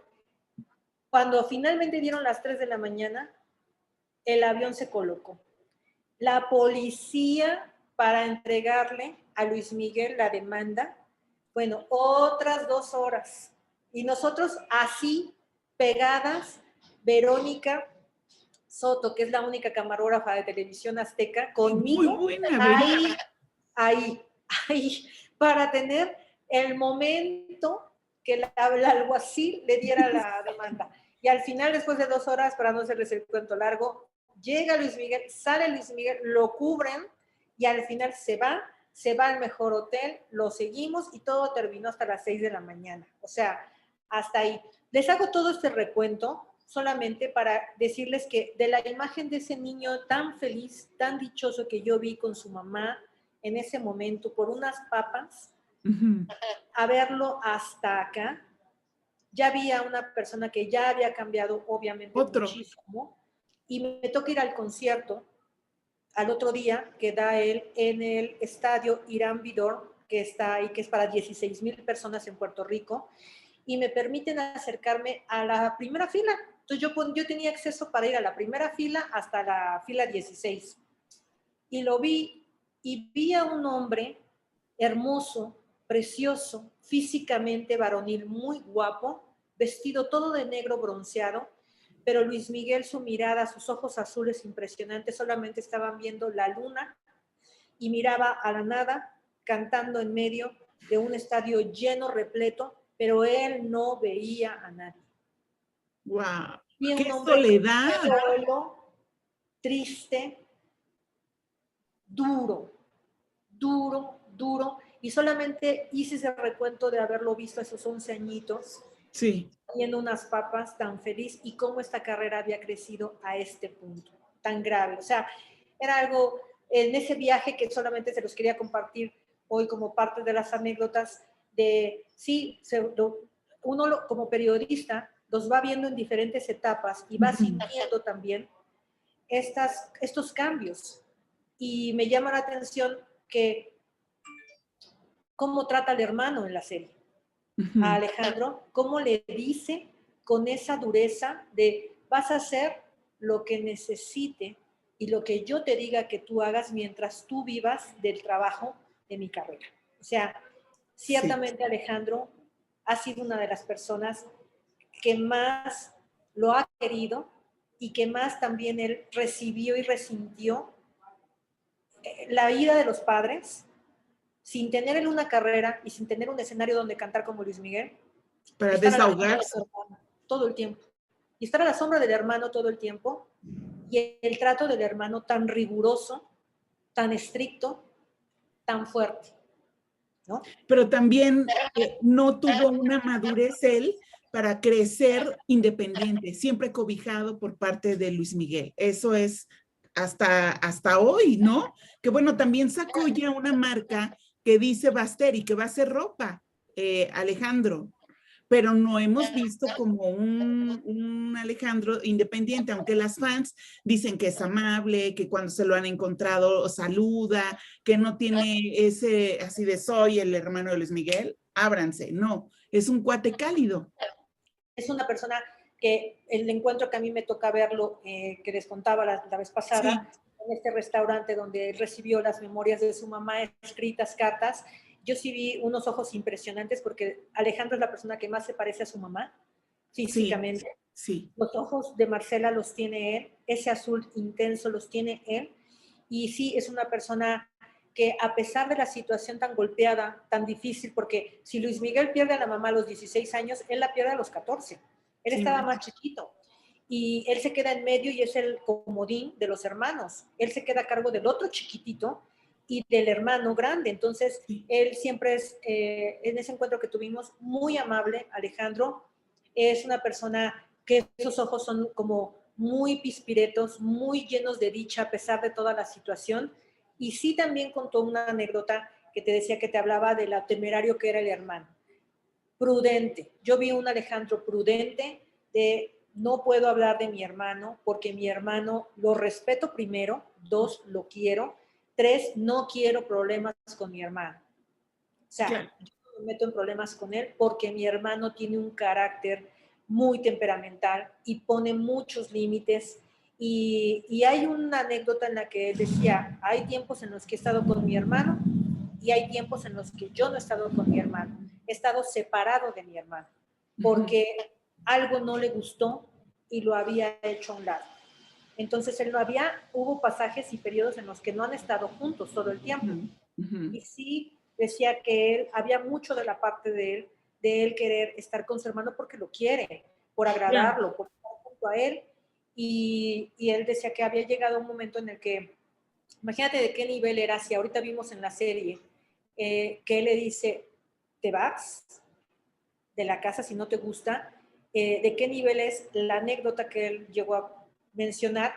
Cuando finalmente dieron las 3 de la mañana, el avión se colocó. La policía, para entregarle a Luis Miguel la demanda, bueno, otras 2 horas. Y nosotros así, pegadas, Verónica Soto, que es la única camarógrafa de Televisión Azteca, Muy conmigo, buena, ahí, Verónica. ahí, para tener el momento que el alguacil le diera la demanda. Y al final, después de 2 horas, para no hacerles el cuento largo, llega Luis Miguel, sale Luis Miguel, lo cubren, y al final se va al mejor hotel, lo seguimos, y todo terminó hasta las 6 de la mañana. O sea, hasta ahí. Les hago todo este recuento solamente para decirles que de la imagen de ese niño tan feliz, tan dichoso que yo vi con su mamá en ese momento por unas papas, a verlo hasta acá, ya había una persona que ya había cambiado obviamente muchísimo, y me toca ir al concierto al otro día que da él en el estadio Irán Bidor, que está ahí, que es para 16,000 personas en Puerto Rico, y me permiten acercarme a la primera fila. Entonces yo tenía acceso para ir a la primera fila hasta la fila 16. Y lo vi, y vi a un hombre hermoso, precioso, físicamente varonil, muy guapo, vestido todo de negro bronceado, pero Luis Miguel, su mirada, sus ojos azules impresionantes, solamente estaban viendo la luna, y miraba a la nada, cantando en medio de un estadio lleno, repleto, pero él no veía a nadie. ¡Wow! Vi ¡Qué un hombre soledad! solo, triste, duro, duro, duro, y solamente hice ese recuento de haberlo visto a esos 11 añitos, Sí. viendo unas papas, tan feliz, y cómo esta carrera había crecido a este punto tan grave. O sea, era algo en ese viaje que solamente se los quería compartir hoy como parte de las anécdotas de, sí, uno como periodista los va viendo en diferentes etapas y va sintiendo también estos cambios. Y me llama la atención que cómo trata al hermano en la serie. A Alejandro, cómo le dice con esa dureza de vas a hacer lo que necesite y lo que yo te diga que tú hagas mientras tú vivas del trabajo de mi carrera. O sea, ciertamente Alejandro ha sido una de las personas que más lo ha querido y que más también él recibió y resintió la vida de los padres, sin tener él una carrera y sin tener un escenario donde cantar como Luis Miguel, Para estar a la sombra de desahogarse. su hermano todo el tiempo. Y estar a la sombra del hermano todo el tiempo, y el trato del hermano tan riguroso, tan estricto, tan fuerte, ¿no? Pero también no tuvo una madurez él para crecer independiente, siempre cobijado por parte de Luis Miguel. Eso es hasta hoy, ¿no? Que bueno, también sacó ya una marca que dice Basteri, que va a ser ropa, Alejandro, pero no hemos visto como un Alejandro independiente, aunque las fans dicen que es amable, que cuando se lo han encontrado saluda, que no tiene ese así de soy el hermano de Luis Miguel, ábranse, no, es un cuate cálido. Es una persona que el encuentro que a mí me toca verlo, que les contaba la vez pasada, sí, en este restaurante donde él recibió las memorias de su mamá escritas, cartas, yo sí vi unos ojos impresionantes, porque Alejandro es la persona que más se parece a su mamá físicamente. Sí, sí. Los ojos de Marcela los tiene él, ese azul intenso los tiene él, y sí, es una persona que a pesar de la situación tan golpeada, tan difícil, porque si Luis Miguel pierde a la mamá a los 16 años, él la pierde a los 14. Él estaba más chiquito. Y él se queda en medio y es el comodín de los hermanos. Él se queda a cargo del otro chiquitito y del hermano grande. Entonces, Sí. él siempre es, en ese encuentro que tuvimos, muy amable, Alejandro. Es una persona que sus ojos son como muy pispiretos, muy llenos de dicha a pesar de toda la situación. Y sí también contó una anécdota que te decía que te hablaba de lo temerario que era el hermano. Prudente. Yo vi un Alejandro prudente de no puedo hablar de mi hermano porque mi hermano lo respeto primero, 2, lo quiero, 3, no quiero problemas con mi hermano. O sea, Claro. yo no me meto en problemas con él porque mi hermano tiene un carácter muy temperamental y pone muchos límites. Y hay una anécdota en la que él decía, hay tiempos en los que he estado con mi hermano y hay tiempos en los que yo no he estado con mi hermano. He estado separado de mi hermano porque algo no le gustó y lo había hecho a un lado. Entonces él no había, hubo pasajes y periodos en los que no han estado juntos todo el tiempo. Y sí decía que él, había mucho de la parte de él querer estar con su hermano porque lo quiere, por agradarlo, por estar junto a él. Y él decía que había llegado un momento en el que, imagínate de qué nivel era, si ahorita vimos en la serie, que él le dice, ¿te vas de la casa si no te gusta? ¿De qué nivel es la anécdota que él llegó a mencionar?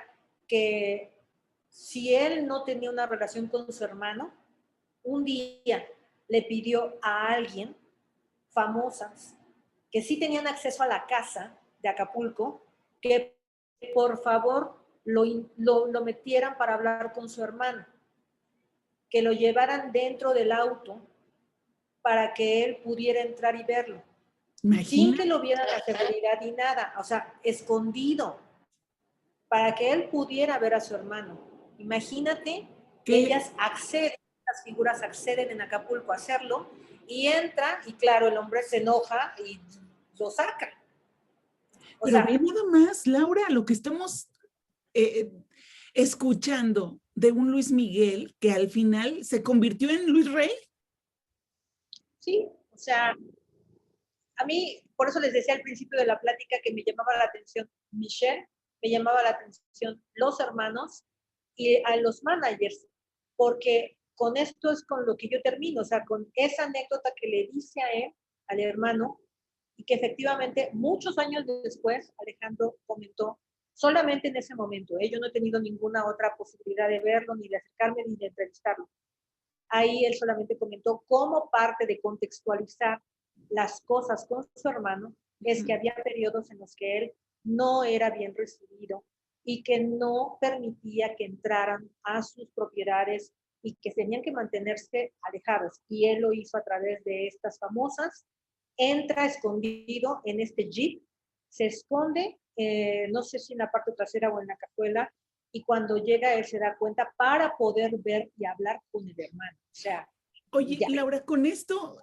Que si él no tenía una relación con su hermano, un día le pidió a alguien, famosas, que sí tenían acceso a la casa de Acapulco, que por favor lo metieran para hablar con su hermano, que lo llevaran dentro del auto para que él pudiera entrar y verlo, sin que lo viera la seguridad ni nada, o sea, escondido, para que él pudiera ver a su hermano. Imagínate que ellas acceden, las figuras acceden en Acapulco a hacerlo, y entra, y claro, el hombre se enoja y lo saca. Pero ve nada más, Laura, lo que estamos escuchando de un Luis Miguel que al final se convirtió en Luis Rey. Sí, o sea, a mí, por eso les decía al principio de la plática que me llamaba la atención Michelle, me llamaba la atención los hermanos y a los managers, porque con esto es con lo que yo termino, o sea, con esa anécdota que le dice a él, al hermano, y que efectivamente muchos años después Alejandro comentó, solamente en ese momento, yo no he tenido ninguna otra posibilidad de verlo, ni de acercarme, ni de entrevistarlo. Ahí él solamente comentó cómo parte de contextualizar las cosas con su hermano es que había periodos en los que él no era bien recibido y que no permitía que entraran a sus propiedades y que tenían que mantenerse alejados. Y él lo hizo a través de estas famosas. Entra escondido en este jeep, se esconde, no sé si en la parte trasera o en la cajuela, y cuando llega él se da cuenta para poder ver y hablar con el hermano. O sea, oye, ya. Laura, con esto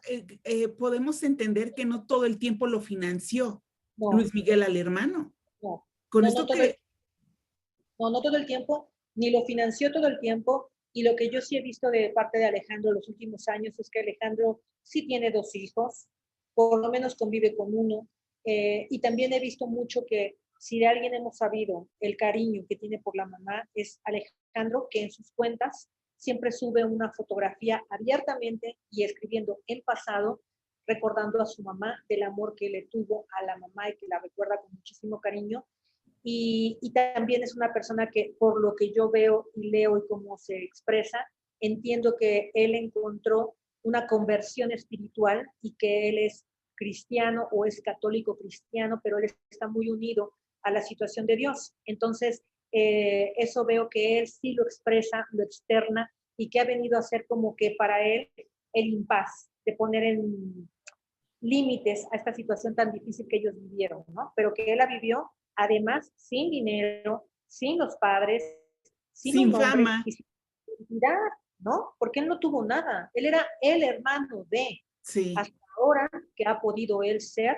podemos entender que no todo el tiempo lo financió No, Luis Miguel al hermano. no, Con no, esto que... no todo el tiempo, ni lo financió todo el tiempo. Y lo que yo sí he visto de parte de Alejandro los últimos años es que Alejandro sí tiene 2 hijos, por lo menos convive con uno. Y también he visto mucho que si de alguien hemos sabido el cariño que tiene por la mamá, es Alejandro, que en sus cuentas siempre sube una fotografía abiertamente y escribiendo en pasado, recordando a su mamá del amor que le tuvo a la mamá y que la recuerda con muchísimo cariño. Y también es una persona que, por lo que yo veo y leo y cómo se expresa, entiendo que él encontró una conversión espiritual y que él es cristiano o es católico cristiano, pero él está muy unido a la situación de Dios. Entonces, eso veo que él sí lo expresa, lo externa, y que ha venido a ser como que para él el impas, de poner en límites a esta situación tan difícil que ellos vivieron, ¿no? Pero que él la vivió, además, sin dinero, sin los padres, sin un sin nombre fama. y sin identidad, ¿no? Porque él no tuvo nada. Él era el hermano de, Sí. hasta ahora que ha podido él ser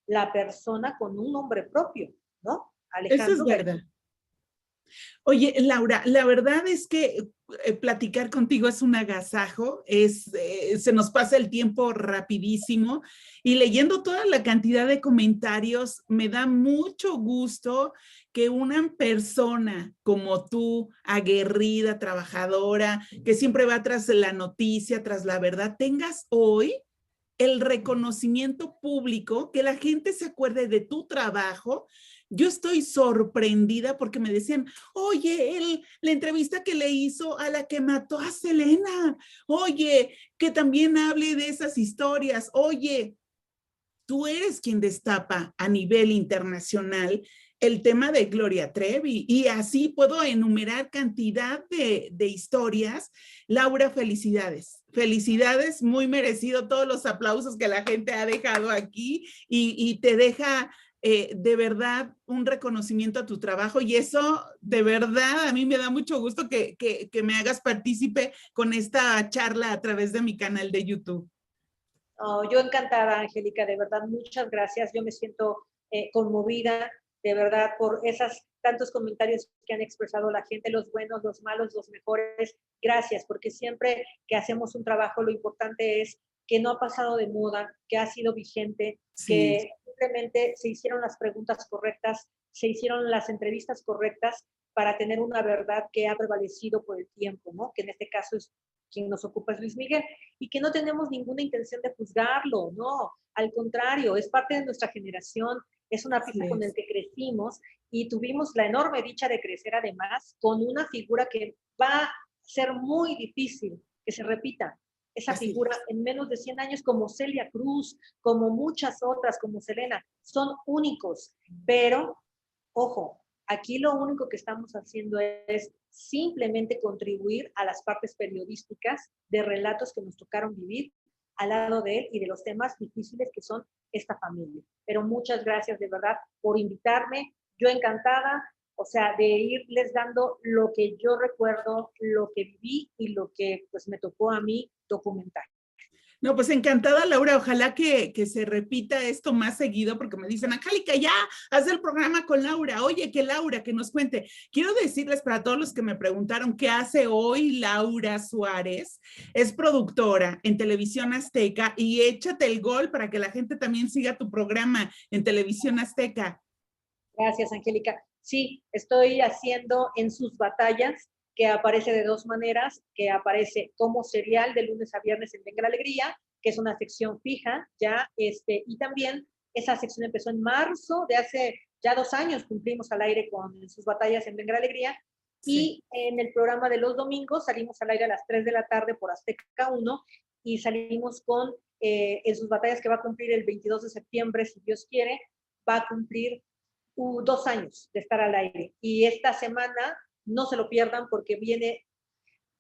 la persona con un nombre propio, ¿no? Eso es Alejandro verdad. Oye, Laura, la verdad es que platicar contigo es un agasajo, se nos pasa el tiempo rapidísimo y leyendo toda la cantidad de comentarios, me da mucho gusto que una persona como tú, aguerrida, trabajadora, que siempre va tras la noticia, tras la verdad, tengas hoy el reconocimiento público, que la gente se acuerde de tu trabajo. Yo estoy sorprendida porque me decían, oye, la entrevista que le hizo a la que mató a Selena, oye, que también hable de esas historias, oye, tú eres quien destapa a nivel internacional el tema de Gloria Trevi y así puedo enumerar cantidad de historias. Laura, felicidades. Felicidades, muy merecido todos los aplausos que la gente ha dejado aquí y te deja de verdad un reconocimiento a tu trabajo y eso de verdad a mí me da mucho gusto que me hagas partícipe con esta charla a través de mi canal de YouTube. Oh, yo encantada, Angélica, de verdad, muchas gracias. Yo me siento conmovida, de verdad, por esos tantos comentarios que han expresado la gente, los buenos, los malos, los mejores. Gracias, porque siempre que hacemos un trabajo, lo importante es que no ha pasado de moda, que ha sido vigente, Sí. que simplemente se hicieron las preguntas correctas, se hicieron las entrevistas correctas para tener una verdad que ha prevalecido por el tiempo, ¿no? Que en este caso es quien nos ocupa es Luis Miguel, y que no tenemos ninguna intención de juzgarlo, no, al contrario, es parte de nuestra generación, es un artista con el que crecimos y tuvimos la enorme dicha de crecer además con una figura que va a ser muy difícil que se repita. Esa figura en menos de 100 años como Celia Cruz, como muchas otras, como Selena, son únicos, pero, ojo, aquí lo único que estamos haciendo es simplemente contribuir a las partes periodísticas de relatos que nos tocaron vivir al lado de él y de los temas difíciles que son esta familia. Pero muchas gracias de verdad por invitarme. Yo encantada, o sea, de irles dando lo que yo recuerdo, lo que viví y lo que pues me tocó a mí documentar. No, pues encantada, Laura. Ojalá que se repita esto más seguido, porque me dicen, Angélica, ya, haz el programa con Laura. Oye, que Laura, que nos cuente. Quiero decirles para todos los que me preguntaron qué hace hoy Laura Suárez. Es productora en Televisión Azteca y échate el gol para que la gente también siga tu programa en Televisión Azteca. Gracias, Angélica. Sí, estoy haciendo En sus batallas, que aparece de dos maneras, que aparece como serial de lunes a viernes en Venga la Alegría, que es una sección fija, ya, y también esa sección empezó en marzo de hace ya 2 años, cumplimos al aire con En sus batallas en Venga la Alegría, y en el programa de los domingos salimos al aire a las 3 de la tarde por Azteca 1 y salimos con En sus batallas, que va a cumplir el 22 de septiembre, si Dios quiere, va a cumplir 2 años de estar al aire. Y esta semana no se lo pierdan porque viene,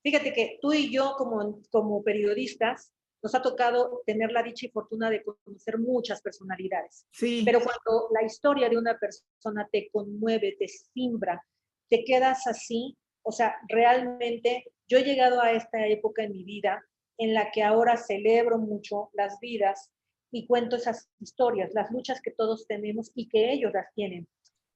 fíjate que tú y yo como periodistas nos ha tocado tener la dicha y fortuna de conocer muchas personalidades. Sí. Pero cuando la historia de una persona te conmueve, te simbra, te quedas así, o sea, realmente yo he llegado a esta época en mi vida en la que ahora celebro mucho las vidas y cuento esas historias, las luchas que todos tenemos y que ellos las tienen.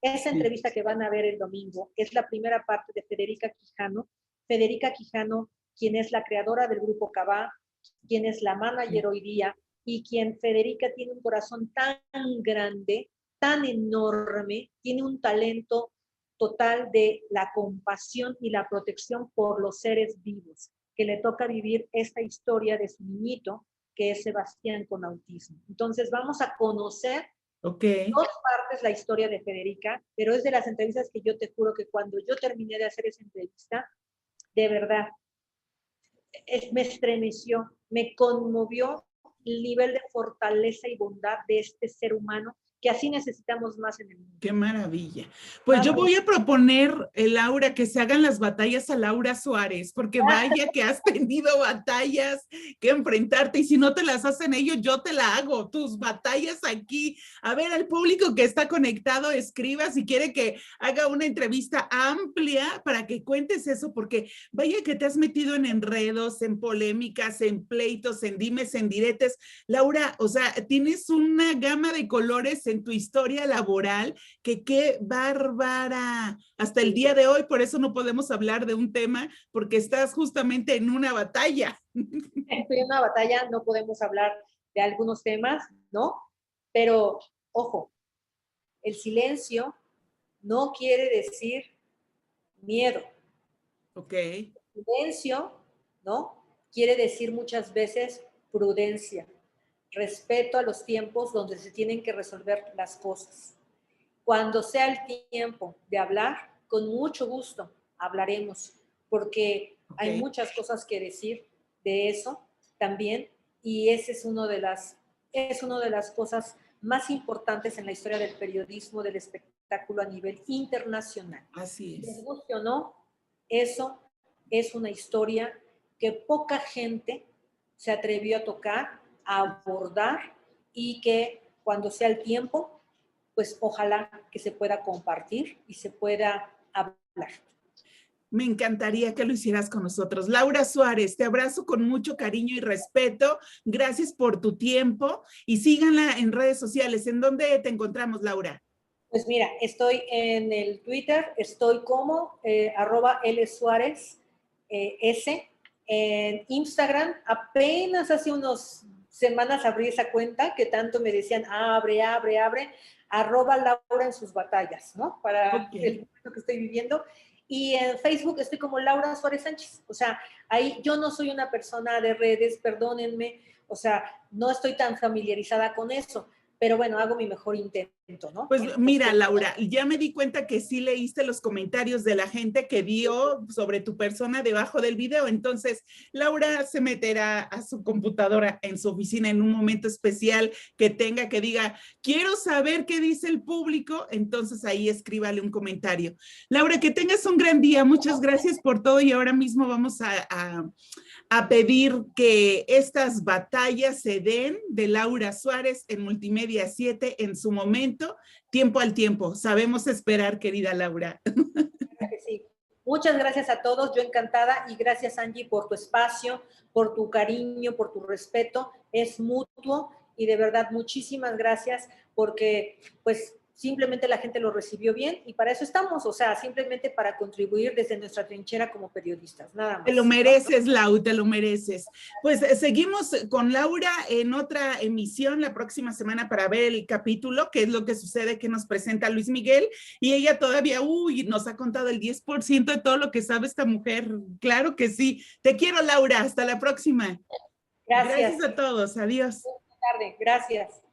Esa entrevista que van a ver el domingo es la primera parte de Federica Quijano. Federica Quijano, quien es la creadora del grupo Cabá, quien es la manager hoy día y quien Federica tiene un corazón tan grande, tan enorme, tiene un talento total de la compasión y la protección por los seres vivos, que le toca vivir esta historia de su niñito, que es Sebastián con autismo. Entonces vamos a conocer dos partes la historia de Federica, pero es de las entrevistas que yo te juro que cuando yo terminé de hacer esa entrevista, de verdad, me estremeció, me conmovió el nivel de fortaleza y bondad de este ser humano que así necesitamos más en el mundo. Qué maravilla. Pues yo voy a proponer, Laura, que se hagan las batallas a Laura Suárez, porque vaya que has tenido batallas que enfrentarte y si no te las hacen ellos, yo te la hago. Tus batallas aquí. A ver, al público que está conectado, escriba si quiere que haga una entrevista amplia para que cuentes eso, porque vaya que te has metido en enredos, en polémicas, en pleitos, en dimes, en diretes. Laura, o sea, tienes una gama de colores en tu historia laboral, que qué bárbara. Hasta el día de hoy, por eso no podemos hablar de un tema, porque estás justamente en una batalla. Estoy en una batalla, no podemos hablar de algunos temas, ¿no? Pero, ojo, el silencio no quiere decir miedo. Ok. Silencio, ¿no? Quiere decir muchas veces prudencia, respeto a los tiempos donde se tienen que resolver las cosas. Cuando sea el tiempo de hablar, con mucho gusto hablaremos, porque hay muchas cosas que decir de eso también, y ese es una de las cosas más importantes en la historia del periodismo, del espectáculo a nivel internacional. Así es. Les guste o no, eso es una historia que poca gente se atrevió a tocar, a abordar, y que cuando sea el tiempo, pues ojalá que se pueda compartir y se pueda hablar. Me encantaría que lo hicieras con nosotros. Laura Suárez, te abrazo con mucho cariño y respeto. Gracias por tu tiempo y síganla en redes sociales. ¿En dónde te encontramos, Laura? Pues mira, estoy en el Twitter, estoy como @lsuárez S. En Instagram, apenas hace unas semanas abrí esa cuenta que tanto me decían, abre, @Laura en sus batallas, ¿no? Para el momento que estoy viviendo. Y en Facebook estoy como Laura Suárez Sánchez. O sea, ahí yo no soy una persona de redes, perdónenme, o sea, no estoy tan familiarizada con eso, pero bueno, hago mi mejor intento, ¿no? Pues mira, Laura, ya me di cuenta que sí leíste los comentarios de la gente que dio sobre tu persona debajo del video. Entonces, Laura se meterá a su computadora en su oficina en un momento especial que tenga, que diga, quiero saber qué dice el público. Entonces ahí escríbale un comentario. Laura, que tengas un gran día. Muchas gracias por todo y ahora mismo vamos a pedir que estas batallas se den de Laura Suárez en Multimedia 7 en su momento, tiempo al tiempo. Sabemos esperar, querida Laura. Claro que sí. Muchas gracias a todos, yo encantada, y gracias, Angie, por tu espacio, por tu cariño, por tu respeto. Es mutuo y de verdad muchísimas gracias, porque pues simplemente la gente lo recibió bien y para eso estamos, o sea, simplemente para contribuir desde nuestra trinchera como periodistas, nada más. Te lo mereces, ¿no? Lau, te lo mereces. Pues seguimos con Laura en otra emisión la próxima semana para ver el capítulo, qué es lo que sucede, que nos presenta Luis Miguel, y ella todavía, nos ha contado el 10% de todo lo que sabe esta mujer. Claro que sí. Te quiero, Laura. Hasta la próxima. Gracias. Gracias a todos. Adiós. Buenas tardes. Gracias.